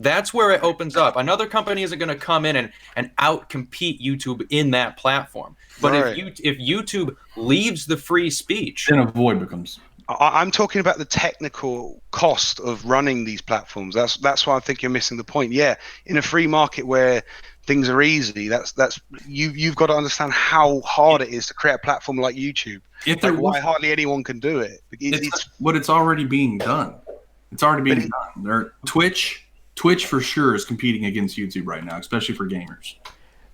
That's where it opens up. Another company isn't going to come in and outcompete YouTube in that platform. But Right. if YouTube leaves the free speech, Then a void becomes. I'm talking about the technical cost of running these platforms. That's why I think you're missing the point. Yeah, in a free market where things are easy, that's you've got to understand how hard it is to create a platform like YouTube. If there Like was, why hardly anyone can do it. it's already being done. It's already being done. Twitch for sure is competing against YouTube right now, especially for gamers.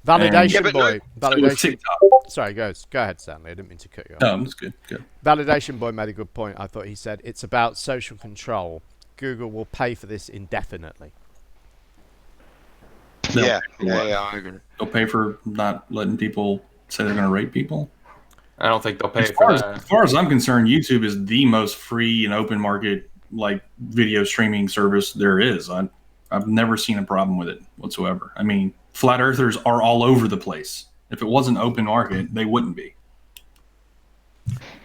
Validation Yeah, but boy. So is Validation. TikTok. Sorry, go ahead, Stanley. I didn't mean to cut you off. No, it's good. Good. Validation boy made a good point. I thought he said it's about social control. Google will pay for this indefinitely. Yeah, I agree. They'll pay for not letting people say they're going to rape people. I don't think they'll pay As for far, that. as far as I'm concerned, YouTube is the most free and open market like video streaming service there is. I've never seen a problem with it whatsoever. I mean, flat earthers are all over the place. If it wasn't open market, they wouldn't be.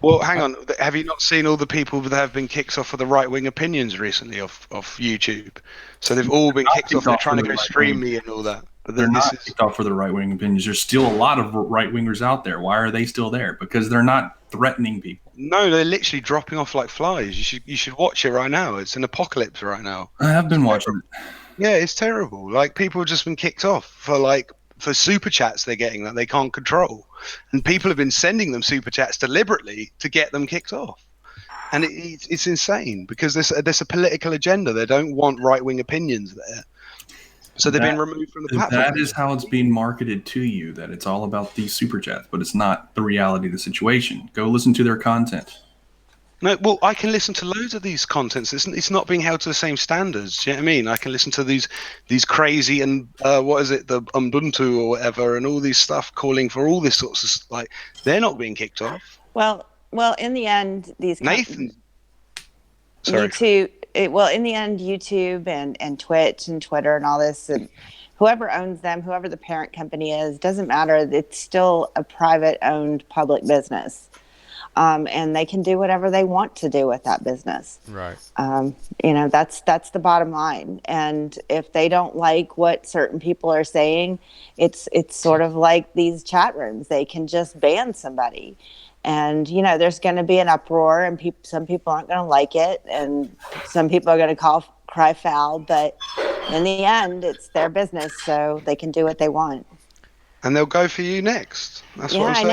Well, hang on. Have you not seen all the people that have been kicked off for the right-wing opinions recently off YouTube? So they've all been kicked off. They're trying to go stream me and all that. But They're then not kicked off for the right wing opinions. There's still a lot of right wingers out there. Why are they still there? Because they're not threatening people. No, they're literally dropping off like flies. You should watch it right now. It's an apocalypse right now. I have been watching it. Yeah, it's terrible. Like people have just been kicked off for super chats they're getting that they can't control, and people have been sending them super chats deliberately to get them kicked off. And it's insane because there's a political agenda. They don't want right wing opinions there, so they've been removed from the platform. That is how it's being marketed to you. That it's all about these super chats, but it's not the reality of the situation. Go listen to their content. No, well, I can listen to loads of these contents. It's not being held to the same standards. Do you know what I mean? I can listen to these crazy and what is it, the Ubuntu or whatever, and all these stuff calling for all this sorts of like they're not being kicked off. Well, in the end, these Nathan. Sorry. YouTube. In the end, YouTube and Twitch and Twitter and all this, and whoever owns them, whoever the parent company is, doesn't matter. It's still a private-owned public business. And they can do whatever they want to do with that business. Right. That's the bottom line. And if they don't like what certain people are saying, it's sort of like these chat rooms. They can just ban somebody. And, there's going to be an uproar and some people aren't going to like it. And some people are going to cry foul. But in the end, it's their business. So they can do what they want. And they'll go for you next. That's what I'm saying.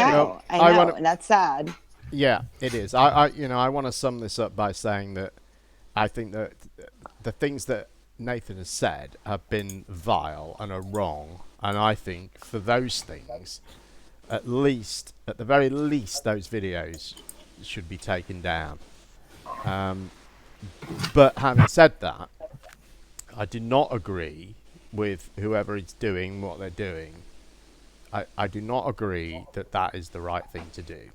I know. And that's sad. Yeah, it is. I want to sum this up by saying that I think that the things that Nathan has said have been vile and are wrong, and I think for those things, at the very least, those videos should be taken down. But having said that, I do not agree with whoever is doing what they're doing. I do not agree that is the right thing to do.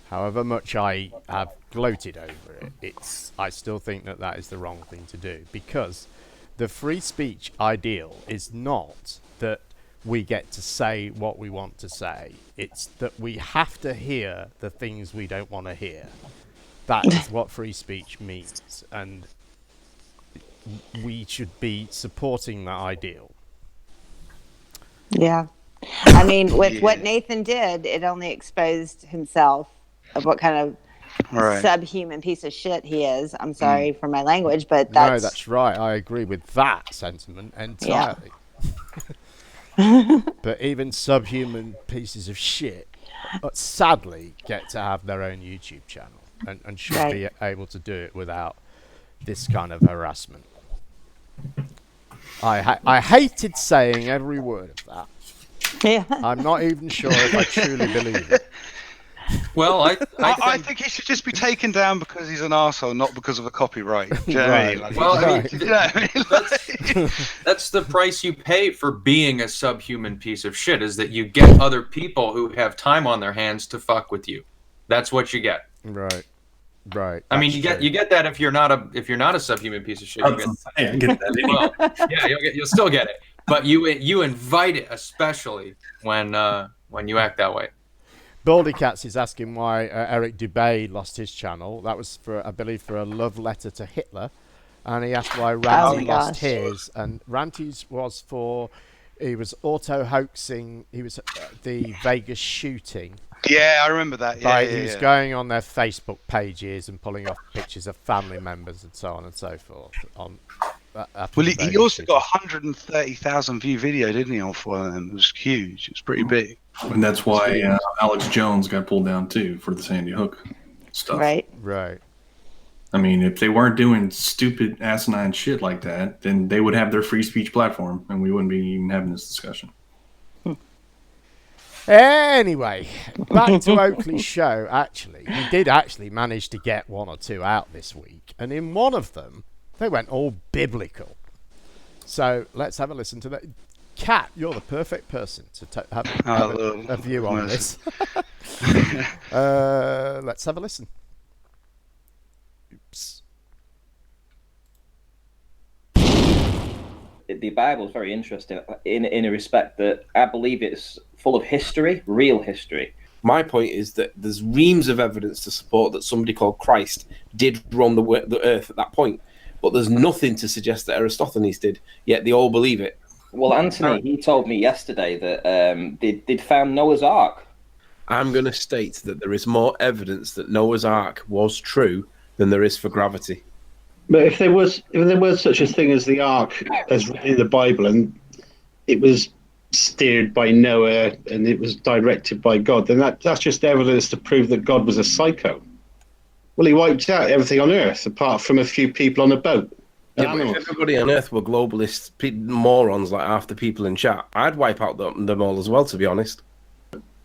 However much I have gloated over it, I still think that is the wrong thing to do, because the free speech ideal is not that we get to say what we want to say. It's that we have to hear the things we don't want to hear. That is what free speech means, and we should be supporting that ideal. Yeah. I mean, with what Nathan did, it only exposed himself of what kind of subhuman piece of shit he is. I'm sorry for my language, but that's right. I agree with that sentiment entirely. Yeah. But even subhuman pieces of shit, sadly, get to have their own YouTube channel and should be able to do it without this kind of harassment. I hated saying every word of that. Yeah. I'm not even sure if I truly believe it. Well, I think he should just be taken down because he's an arsehole, not because of a copyright. Do you know what I mean? That's the price you pay for being a subhuman piece of shit, is that you get other people who have time on their hands to fuck with you. That's what you get. Right. I mean, you get that if you're not a subhuman piece of shit. I get that. Well, yeah, you'll still get it, but you invite it, especially when you act that way. Baldy Cats is asking why Eric Dubay lost his channel. That was I believe, for a love letter to Hitler. and he asked why Oh Ranty my lost gosh. his, and Ranty's was for he was auto hoaxing. He was the Vegas shooting. Yeah, I remember that. Yeah, He was yeah. going on their Facebook pages and pulling off pictures of family members and so on and so forth. After Well, the he Vegas also shooting. got 130,000 view video, didn't he, off one of them? It was huge. It was pretty big. And that's why Alex Jones got pulled down too for the Sandy Hook stuff. Right. Right. I mean, if they weren't doing stupid, asinine shit like that, then they would have their free speech platform, and we wouldn't be even having this discussion. Anyway, back to Oakley's show. Actually, we did actually manage to get one or two out this week, and in one of them, they went all biblical. So let's have a listen to that. Kat, you're the perfect person to have a view on this. Let's have a listen. Oops. The Bible is very interesting in a respect that I believe it's full of history, real history. My point is that there's reams of evidence to support that somebody called Christ did roam the earth at that point, but there's nothing to suggest that Aristophanes did, yet they all believe it. Well, Anthony, he told me yesterday that they'd found Noah's Ark. I'm going to state that there is more evidence that Noah's Ark was true than there is for gravity. But if there was such a thing as the Ark, as written in the Bible, and it was steered by Noah and it was directed by God, then that's just evidence to prove that God was a psycho. Well, he wiped out everything on Earth apart from a few people on a boat. Yeah, but if everybody on Earth were globalist morons like half the people in chat, I'd wipe out them all as well, to be honest.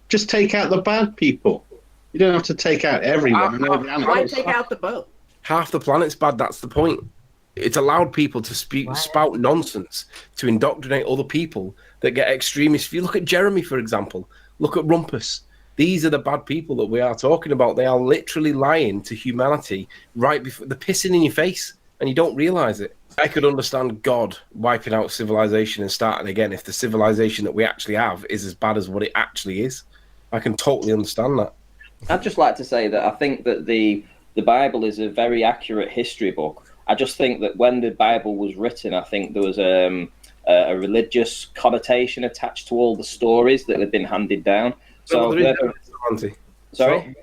Just take out the bad people. You don't have to take out everyone. Why take out the boat? Half the planet's bad, that's the point. It's allowed people to spout nonsense, to indoctrinate other people that get extremist views. Look at Jeremy, for example. Look at Rumpus. These are the bad people that we are talking about. They are literally lying to humanity right before they're pissing in your face, and you don't realise it. I could understand God wiping out civilization and starting again if the civilization that we actually have is as bad as what it actually is. I can totally understand that. I'd just like to say that I think that the Bible is a very accurate history book. I just think that when the Bible was written, I think there was a religious connotation attached to all the stories that had been handed down. So, sorry?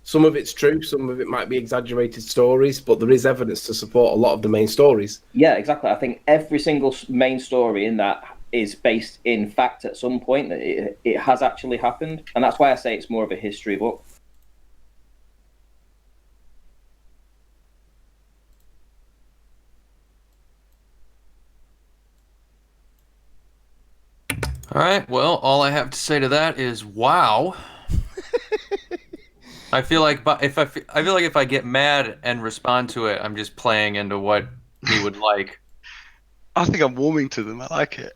Some of it's true, some of it might be exaggerated stories, but there is evidence to support a lot of the main stories. Yeah, exactly. I think every single main story in that is based in fact at some point that it has actually happened. And that's why I say it's more of a history book. All right. Well, all I have to say to that is, wow. I feel like if I get mad and respond to it, I'm just playing into what he would like. I think I'm warming to them. I like it.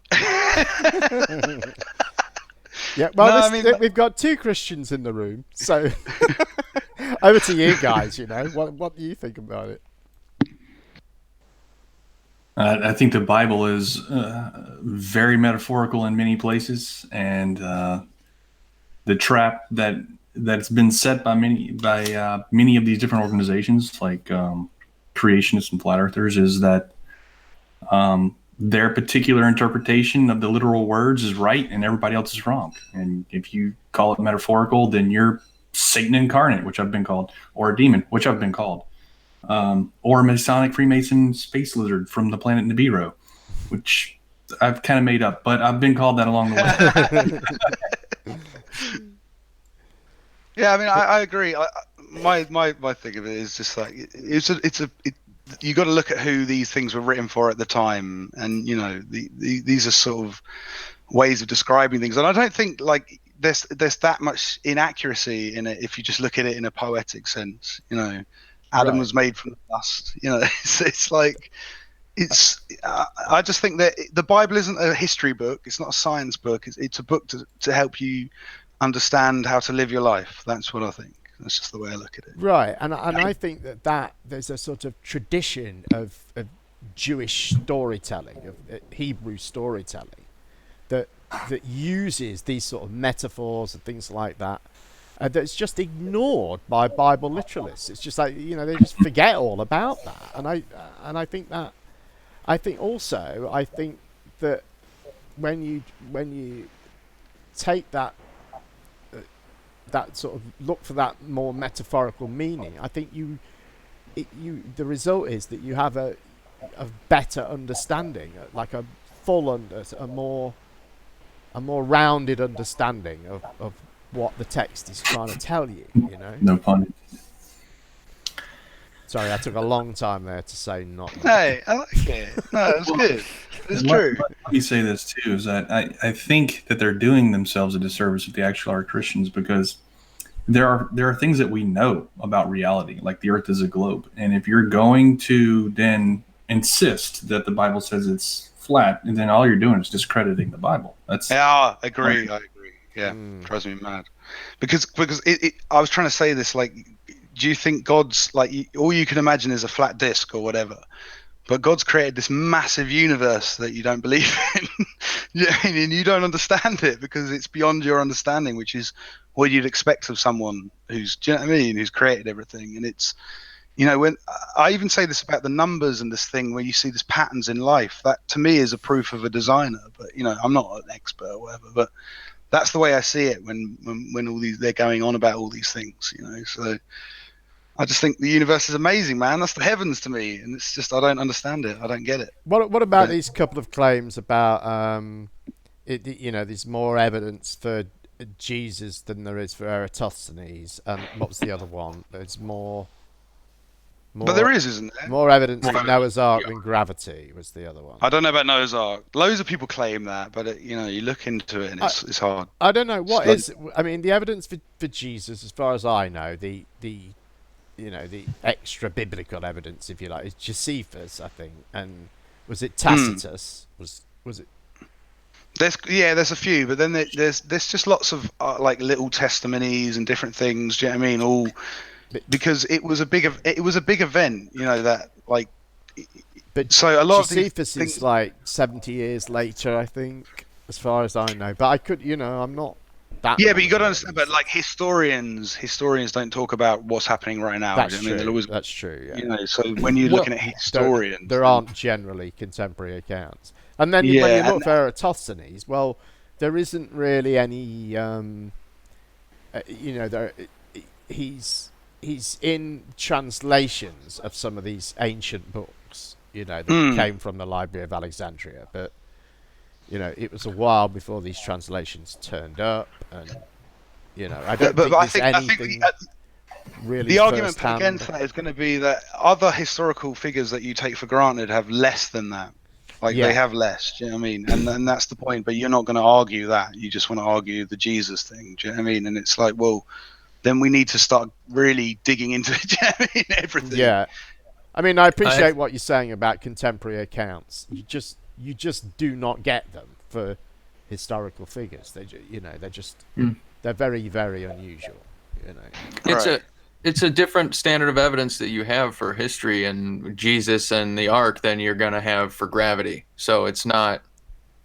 Yeah. Well, we've got two Christians in the room, so over to you guys. You know, what do you think about it? I think the Bible is very metaphorical in many places, and the trap that's been set by many of these different organizations, like creationists and flat earthers, is that their particular interpretation of the literal words is right, and everybody else is wrong. And if you call it metaphorical, then you're Satan incarnate, which I've been called, or a demon, which I've been called. Or a Masonic Freemason space lizard from the planet Nibiru, which I've kind of made up, but I've been called that along the way. Yeah, I mean, I agree. My thing of it is just like you got to look at who these things were written for at the time, and you know, these are sort of ways of describing things, and I don't think like there's that much inaccuracy in it if you just look at it in a poetic sense, you know. Adam was made from the dust. You know, it's like I just think that the Bible isn't a history book. It's not a science book. It's a book to help you understand how to live your life. That's what I think. That's just the way I look at it. Right, and I think that there's a sort of tradition of Jewish storytelling, of Hebrew storytelling, that uses these sort of metaphors and things like that. that's just ignored by Bible literalists. It's just like, you know, they just forget all about that. And I think that I think that when you take that that sort of look for that more metaphorical meaning, I think the result is that you have a better understanding, like a a more rounded understanding of what the text is trying to tell you. You know. No pun. Sorry, I took a long time there to say not. Hey, I like it. No, it's good. It's true. Let me say this too: is that I think that they're doing themselves a disservice if they actually are Christians, because there are things that we know about reality, like the Earth is a globe, and if you're going to then insist that the Bible says it's flat, and then all you're doing is discrediting the Bible. I agree. Yeah, drives me mad. Because I was trying to say this, like, do you think God's like all you can imagine is a flat disc or whatever? But God's created this massive universe that you don't believe in. Yeah, and you don't understand it because it's beyond your understanding, which is what you'd expect of someone who's, do you know what I mean, who's created everything. And it's, you know, when I even say this about the numbers and this thing where you see these patterns in life, that to me is a proof of a designer. But, you know, I'm not an expert or whatever, but that's the way I see it when all these, they're going on about all these things, you know. So I just think the universe is amazing, man. That's the heavens to me, and it's just I don't understand it. I don't get it. What about these couple of claims about you know, there's more evidence for Jesus than there is for Eratosthenes, and what was the other one? There's more. But there is, isn't there? More evidence of Noah's Ark than gravity was the other one. I don't know about Noah's Ark. Loads of people claim that, but you know, you look into it and it's hard. I don't know what is. I mean, the evidence for Jesus, as far as I know, the you know, the extra biblical evidence, if you like, is Josephus, I think, and was it Tacitus? Was it? There's a few, but then there's just lots of like little testimonies and different things. Do you know what I mean? All because it was a big event, you know, that like. But so a lot Josephus of is like 70 years later, I think, as far as I know. But I could, you know, I'm not. But you got to understand. But like historians don't talk about what's happening right now. That's true. I mean, that's true. Yeah. You know, so when you're looking at historians, there aren't generally contemporary accounts. And then when you look for Eratosthenes, well, there isn't really any. You know, he's in translations of some of these ancient books. You know, that came from the Library of Alexandria, but. You know, it was a while before these translations turned up, and you know, I don't think there's anything really. The argument against that is going to be that other historical figures that you take for granted have less than that. Like they have less. Do you know what I mean? And that's the point. But you're not going to argue that. You just want to argue the Jesus thing. Do you know what I mean? And it's like, well, then we need to start really digging into do you know what I mean? Everything. Yeah, I mean, I appreciate what you're saying about contemporary accounts. You just do not get them for historical figures. They're just they're very, very unusual. You know, it's a different standard of evidence that you have for history and Jesus and the Ark than you're gonna have for gravity. So it's not.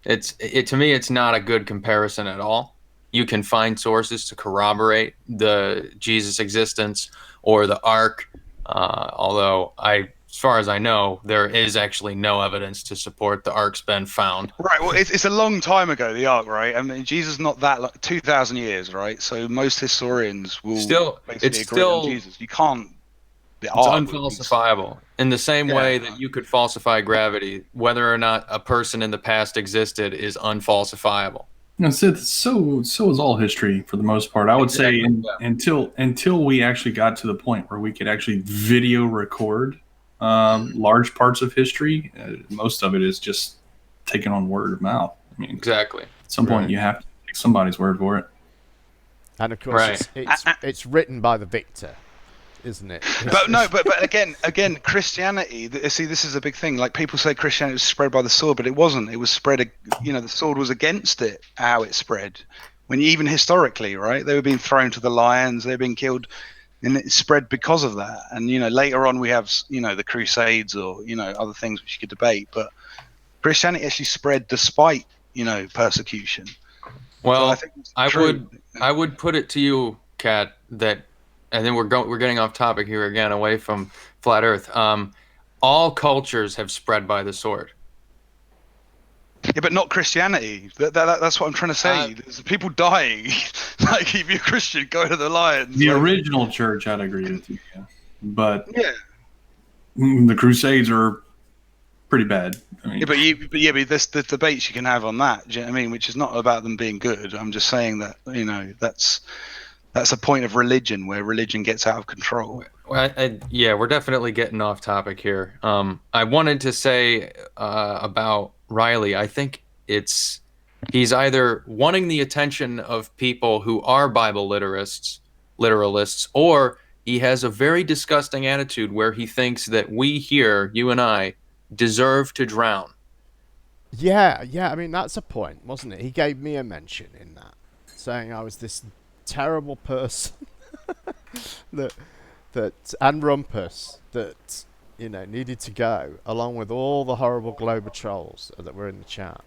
To me, it's not a good comparison at all. You can find sources to corroborate the Jesus existence or the Ark, although as far as I know, there is actually no evidence to support the Ark's been found. Right. Well, it's a long time ago, the Ark, right? I mean, Jesus not that 2,000 years, right? So most historians will basically agree on Jesus. You can't. It's unfalsifiable in the same way that you could falsify gravity. Whether or not a person in the past existed is unfalsifiable. No, so is all history for the most part. I would say until we actually got to the point where we could actually video record large parts of history, most of it is just taken on word of mouth. I mean, exactly. At some point, you have to take somebody's word for it. And of course, it's written by the victor, isn't it? But again, Christianity. See, this is a big thing. Like people say, Christianity was spread by the sword, but it wasn't. It was spread. You know, the sword was against it. How it spread, when even historically, right? They were being thrown to the lions. They were being killed. And it spread because of that. And, you know, later on we have, you know, the Crusades or, you know, other things which you could debate. But Christianity actually spread despite, you know, persecution. Well, so I would put it to you Kat, that, and then we're getting off topic here again, away from flat Earth. All cultures have spread by the sword. Yeah, but not Christianity. That's what I'm trying to say. There's people dying. Like, if you're a Christian, go to the lions. The like, original church, I'd agree with you, yeah. But yeah. the Crusades are pretty bad. I mean, But there's the debates you can have on that. Do you know what I mean? Which is not about them being good. I'm just saying that, you know, that's a point of religion where religion gets out of control. Well, yeah, we're definitely getting off topic here. I wanted to say about Riley. I think he's either wanting the attention of people who are Bible literalists, or he has a very disgusting attitude where he thinks that we here, you and I, deserve to drown. Yeah. I mean, that's a point, wasn't it? He gave me a mention in that, saying I was this terrible person that and Rumpus that, you know, needed to go, along with all the horrible Glober trolls that were in the chat,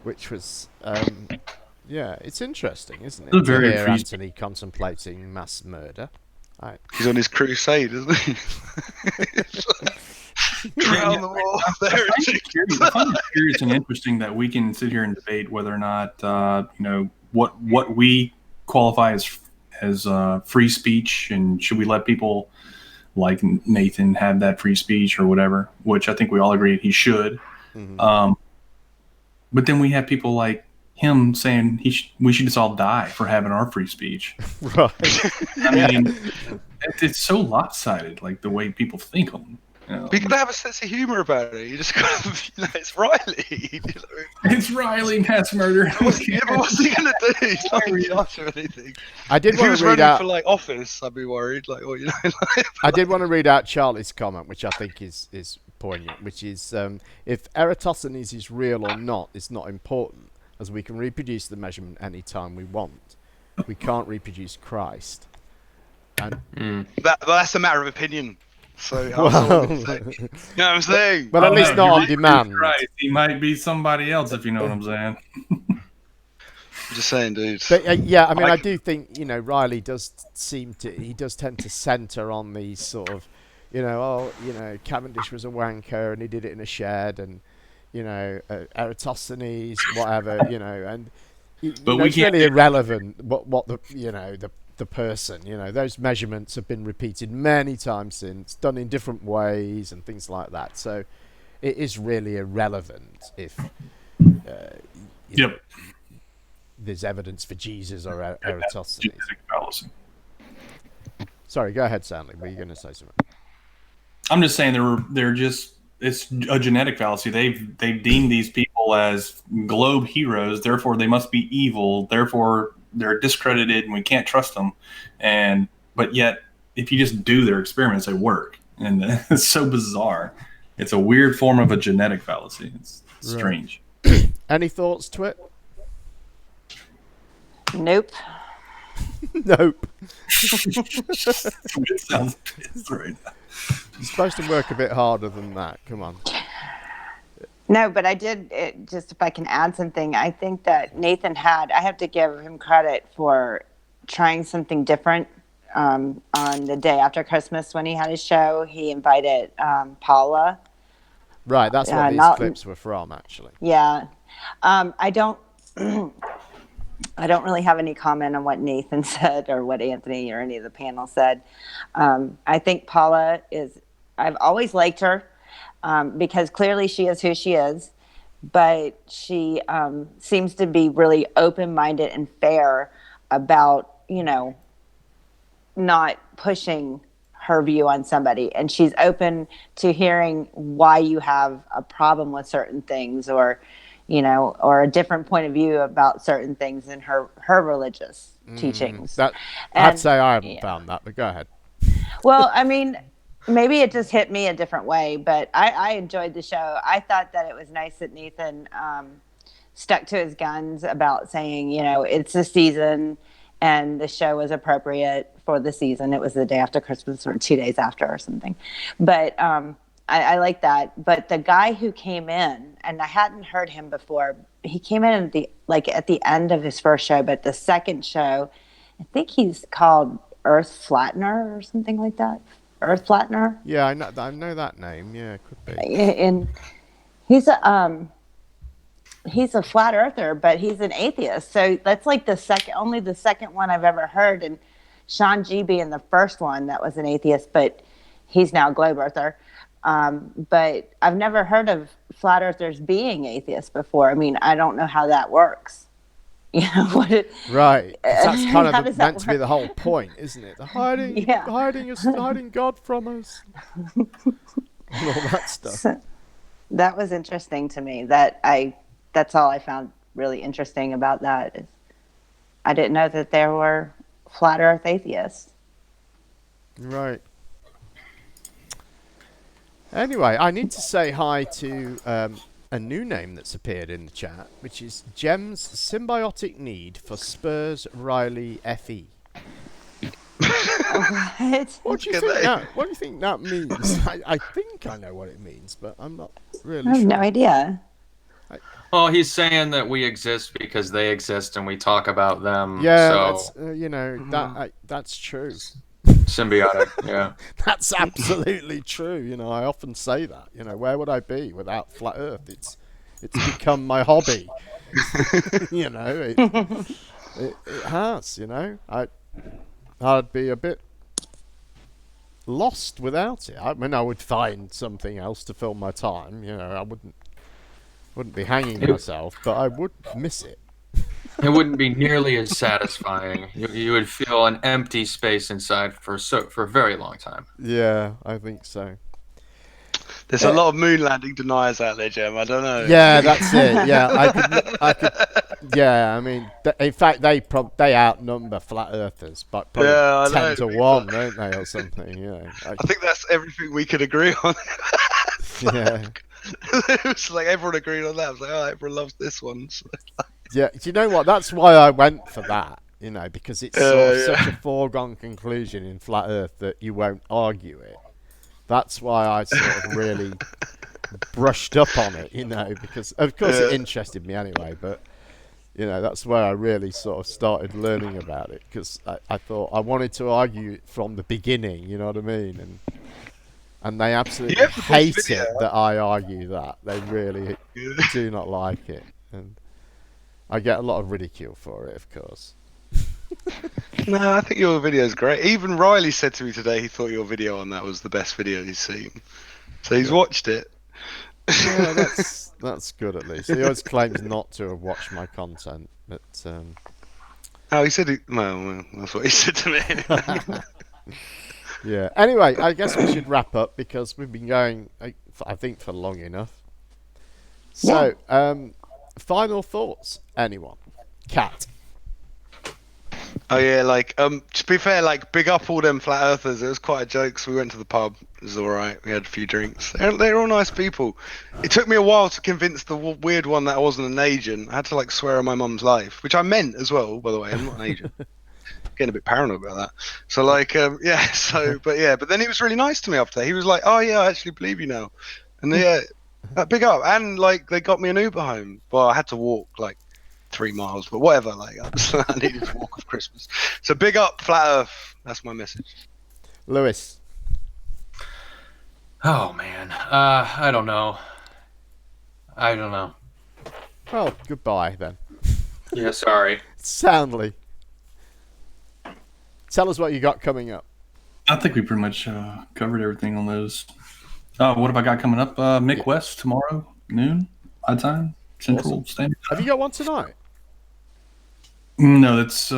which was yeah, it's interesting, isn't it, It's to very hear free- Anthony contemplating mass murder. He's on his crusade, isn't he? Drown them all. I find it curious and interesting that we can sit here and debate whether or not you know, what we qualify as free speech, and should we let people like Nathan have that free speech or whatever, which I think we all agree he should. Mm-hmm. But then we have people like him saying we should just all die for having our free speech. Right. I mean, it's so lopsided, like the way people think of them. You know? You gotta have a sense of humor about it. You just gotta, you know, it's Riley. You know? It's Riley mass murder. What's he gonna do? He's not in charge of anything. I did If he want was to read running out. for like office, I'd be worried. Like, well, you know, like, I did want to read out Charlie's comment, which I think is poignant, which is if Eratosthenes is real or not is not important, as we can reproduce the measurement any time we want. We can't reproduce Christ. And that's a matter of opinion. So, well, you know what I'm saying? but at least if not you on reproduce demand. Christ, he might be somebody else, if you know what I'm saying. I'm just saying, dude. But yeah, I mean, I do think, you know, Riley does tend to centre on these sort of, you know, oh, you know, Cavendish was a wanker and he did it in a shed, and, you know, Eratosthenes, whatever, you know, and But it's really irrelevant what the, you know, the person, you know, those measurements have been repeated many times since, done in different ways and things like that. So it is really irrelevant if Yep. there's evidence for Jesus or Eratosthenes. Genetic fallacy. Sorry, go ahead, Stanley. Were you going to say something? I'm just saying it's a genetic fallacy. They've deemed these people as globe heroes, therefore they must be evil, therefore they're discredited and we can't trust them. But yet, if you just do their experiments, they work, and it's so bizarre. It's a weird form of a genetic fallacy. It's strange. Right. Any thoughts, Twit? Nope. Nope. It sounds pissed right now. You're supposed to work a bit harder than that. Come on. No, but I did, just if I can add something, I think that Nathan I have to give him credit for trying something different. On the day after Christmas when he had his show, he invited Paula. Right, that's what these clips were from, actually. Yeah. I don't really have any comment on what Nathan said or what Anthony or any of the panel said. I think Paula I've always liked her. Because clearly she is who she is, but she seems to be really open-minded and fair about, you know, not pushing her view on somebody. And she's open to hearing why you have a problem with certain things, or, you know, or a different point of view about certain things in her religious teachings. I have to say I haven't found that, but go ahead. Well, I mean, maybe it just hit me a different way, but I enjoyed the show. I thought that it was nice that Nathan stuck to his guns about saying, you know, it's the season and the show was appropriate for the season. It was the day after Christmas or 2 days after or something. But I like that. But the guy who came in, and I hadn't heard him before, he came in at the end of his first show, but the second show, I think he's called Earth Flattener or something like that. Earth Flattener. Yeah, I know that name. Yeah, it could be. And he's a flat earther, but he's an atheist. So that's like only the second one I've ever heard. And Sean G being the first one that was an atheist, but he's now a globe earther. But I've never heard of flat earthers being atheists before. I mean, I don't know how that works. You know what it? Right. 'Cause that's kind How of does that meant to be work? the whole point, isn't it? The hiding God from us. And all that stuff. So, that was interesting to me. That's all I found really interesting about that. Is I didn't know that there were flat Earth atheists. Right. Anyway, I need to say hi to a new name that's appeared in the chat, which is Jem's Symbiotic Need for Spurs Riley FE. What? What do you think that means? I think I know what it means, but I'm not really I have sure. no idea. Well, he's saying that we exist because they exist and we talk about them. Yeah, so that's true. symbiotic. Yeah. That's absolutely true. You know, I often say that. You know, where would I be without flat Earth? It's become my hobby. You know, it has. You know, I'd be a bit lost without it. I mean, I would find something else to fill my time. You know, I wouldn't be hanging myself, but I would miss it. It wouldn't be nearly as satisfying. You would feel an empty space inside for a very long time. Yeah, I think so. There's a lot of moon landing deniers out there, Jem. I don't know. Yeah, that's it. Yeah, I could. Yeah, I mean, in fact, they outnumber flat earthers by probably 10 to 1, don't they, or something? Yeah. I think that's everything we could agree on. Yeah. It was like everyone agreed on that. I was like, oh, everyone loves this one. So, Yeah, do you know what? That's why I went for that. You know, because it's such a foregone conclusion in flat Earth that you won't argue it. That's why I sort of really brushed up on it, you know, because of course it interested me anyway, but you know, that's where I really sort of started learning about it, because I thought I wanted to argue it from the beginning, you know what I mean? And they absolutely hate it that I argue that. They really do not like it. And I get a lot of ridicule for it, of course. No, I think your video is great. Even Riley said to me today he thought your video on that was the best video he's seen. So he's watched it. Yeah, that's good at least. He always claims not to have watched my content, but oh, he said well, that's what he said to me. Yeah. Anyway, I guess we should wrap up because we've been going, I think, for long enough. So, final thoughts, anyone? Kat. Oh yeah, like to be fair, like big up all them flat earthers. It was quite a joke. So we went to the pub. It was all right. We had a few drinks. They're all nice people. It took me a while to convince the weird one that I wasn't an agent. I had to like swear on my mum's life, which I meant as well. By the way, I'm not an agent. Getting a bit paranoid about that. So like yeah. So but then he was really nice to me after. He was like, oh yeah, I actually believe you now. And big up. And like they got me an Uber home. Well, I had to walk like 3 miles, but whatever. Like I needed to walk off Christmas. So big up, flat Earth. That's my message. Lewis. Oh man, I don't know. Well, goodbye then. Yeah, sorry. Soundly. Tell us what you got coming up. I think we pretty much covered everything on those. What have I got coming up? Mick West tomorrow, noon, odd time, Central Standard Time. Have you got one tonight? No, that's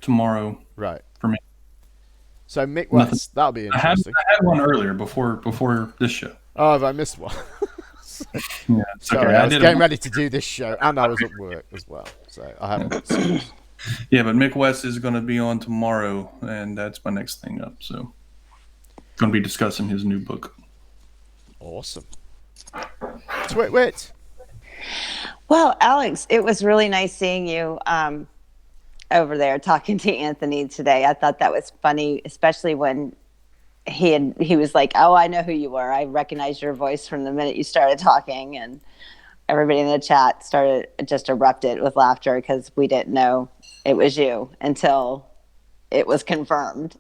tomorrow. Right. For me. So Mick West, that'll be interesting. I had one earlier before this show. Oh, have I missed one? Yeah, sorry, okay. I was getting ready to do this show, and I was at work as well, so I haven't. Yeah, but Mick West is going to be on tomorrow, and that's my next thing up. So, going to be discussing his new book. Awesome. Twit. Well, Alex, it was really nice seeing you over there talking to Anthony today. I thought that was funny, especially when he was like, "Oh, I know who you were. I recognized your voice from the minute you started talking." And everybody in the chat started just erupted with laughter because we didn't know it was you until it was confirmed.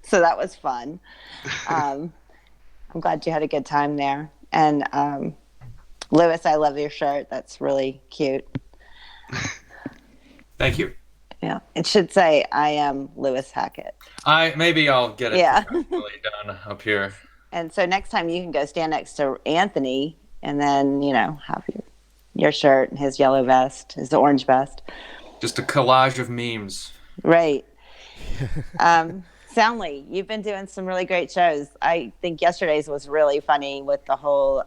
So that was fun. I'm glad you had a good time there. And Lewis, I love your shirt. That's really cute. Thank you. Yeah, it should say I am Lewis Hackett. Maybe I'll get it professionally done up here. And so next time you can go stand next to Anthony and then, have your shirt and his yellow vest, his orange vest. Just a collage of memes. Right. Soundly, you've been doing some really great shows. I think yesterday's was really funny with the whole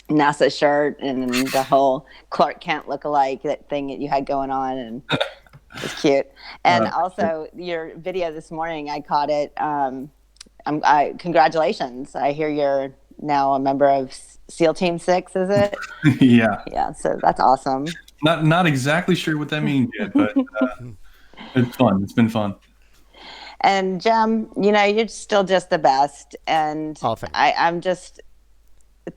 NASA shirt and the whole Clark Kent lookalike, that thing that you had going on, and it's cute. And also your video this morning, I caught it. Congratulations! I hear you're now a member of SEAL Team 6. Is it? Yeah. Yeah. So that's awesome. Not exactly sure what that means yet, but it's fun. It's been fun. And Jem, you're still just the best. And I'm just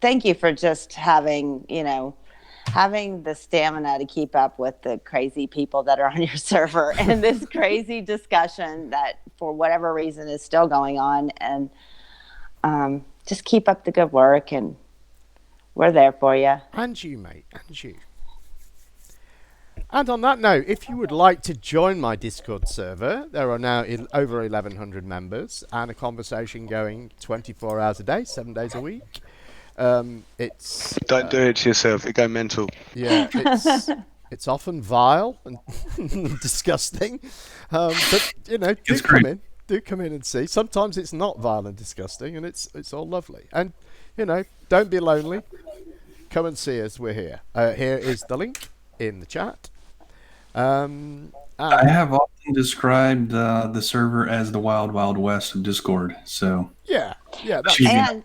thank you for just having the stamina to keep up with the crazy people that are on your server and this crazy discussion that for whatever reason is still going on. And just keep up the good work, and we're there for you. And you, mate, and you. And on that note, if you would like to join my Discord server, there are now over 1,100 members and a conversation going 24 hours a day, 7 days a week. Don't do it to yourself. It go mental. Yeah, it's often vile and disgusting, but do come in and see. Sometimes it's not vile and disgusting, and it's all lovely. And don't be lonely. Come and see us. We're here. Here is the link in the chat. I have often described the server as the Wild Wild West of Discord. So yeah. And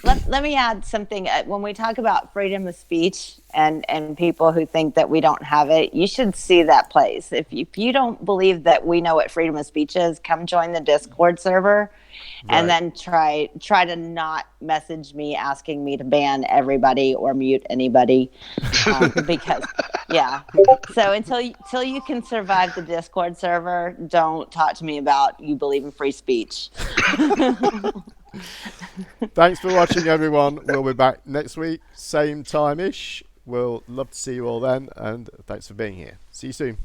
let me add something. When we talk about freedom of speech and people who think that we don't have it, you should see that place. If you don't believe that we know what freedom of speech is, come join the Discord server, and then try to not message me asking me to ban everybody or mute anybody, because So until you can survive the Discord server, don't talk to me about you believe in free speech. Thanks for watching, everyone. We'll be back next week, same time-ish. We'll love to see you all then, and thanks for being here. See you soon.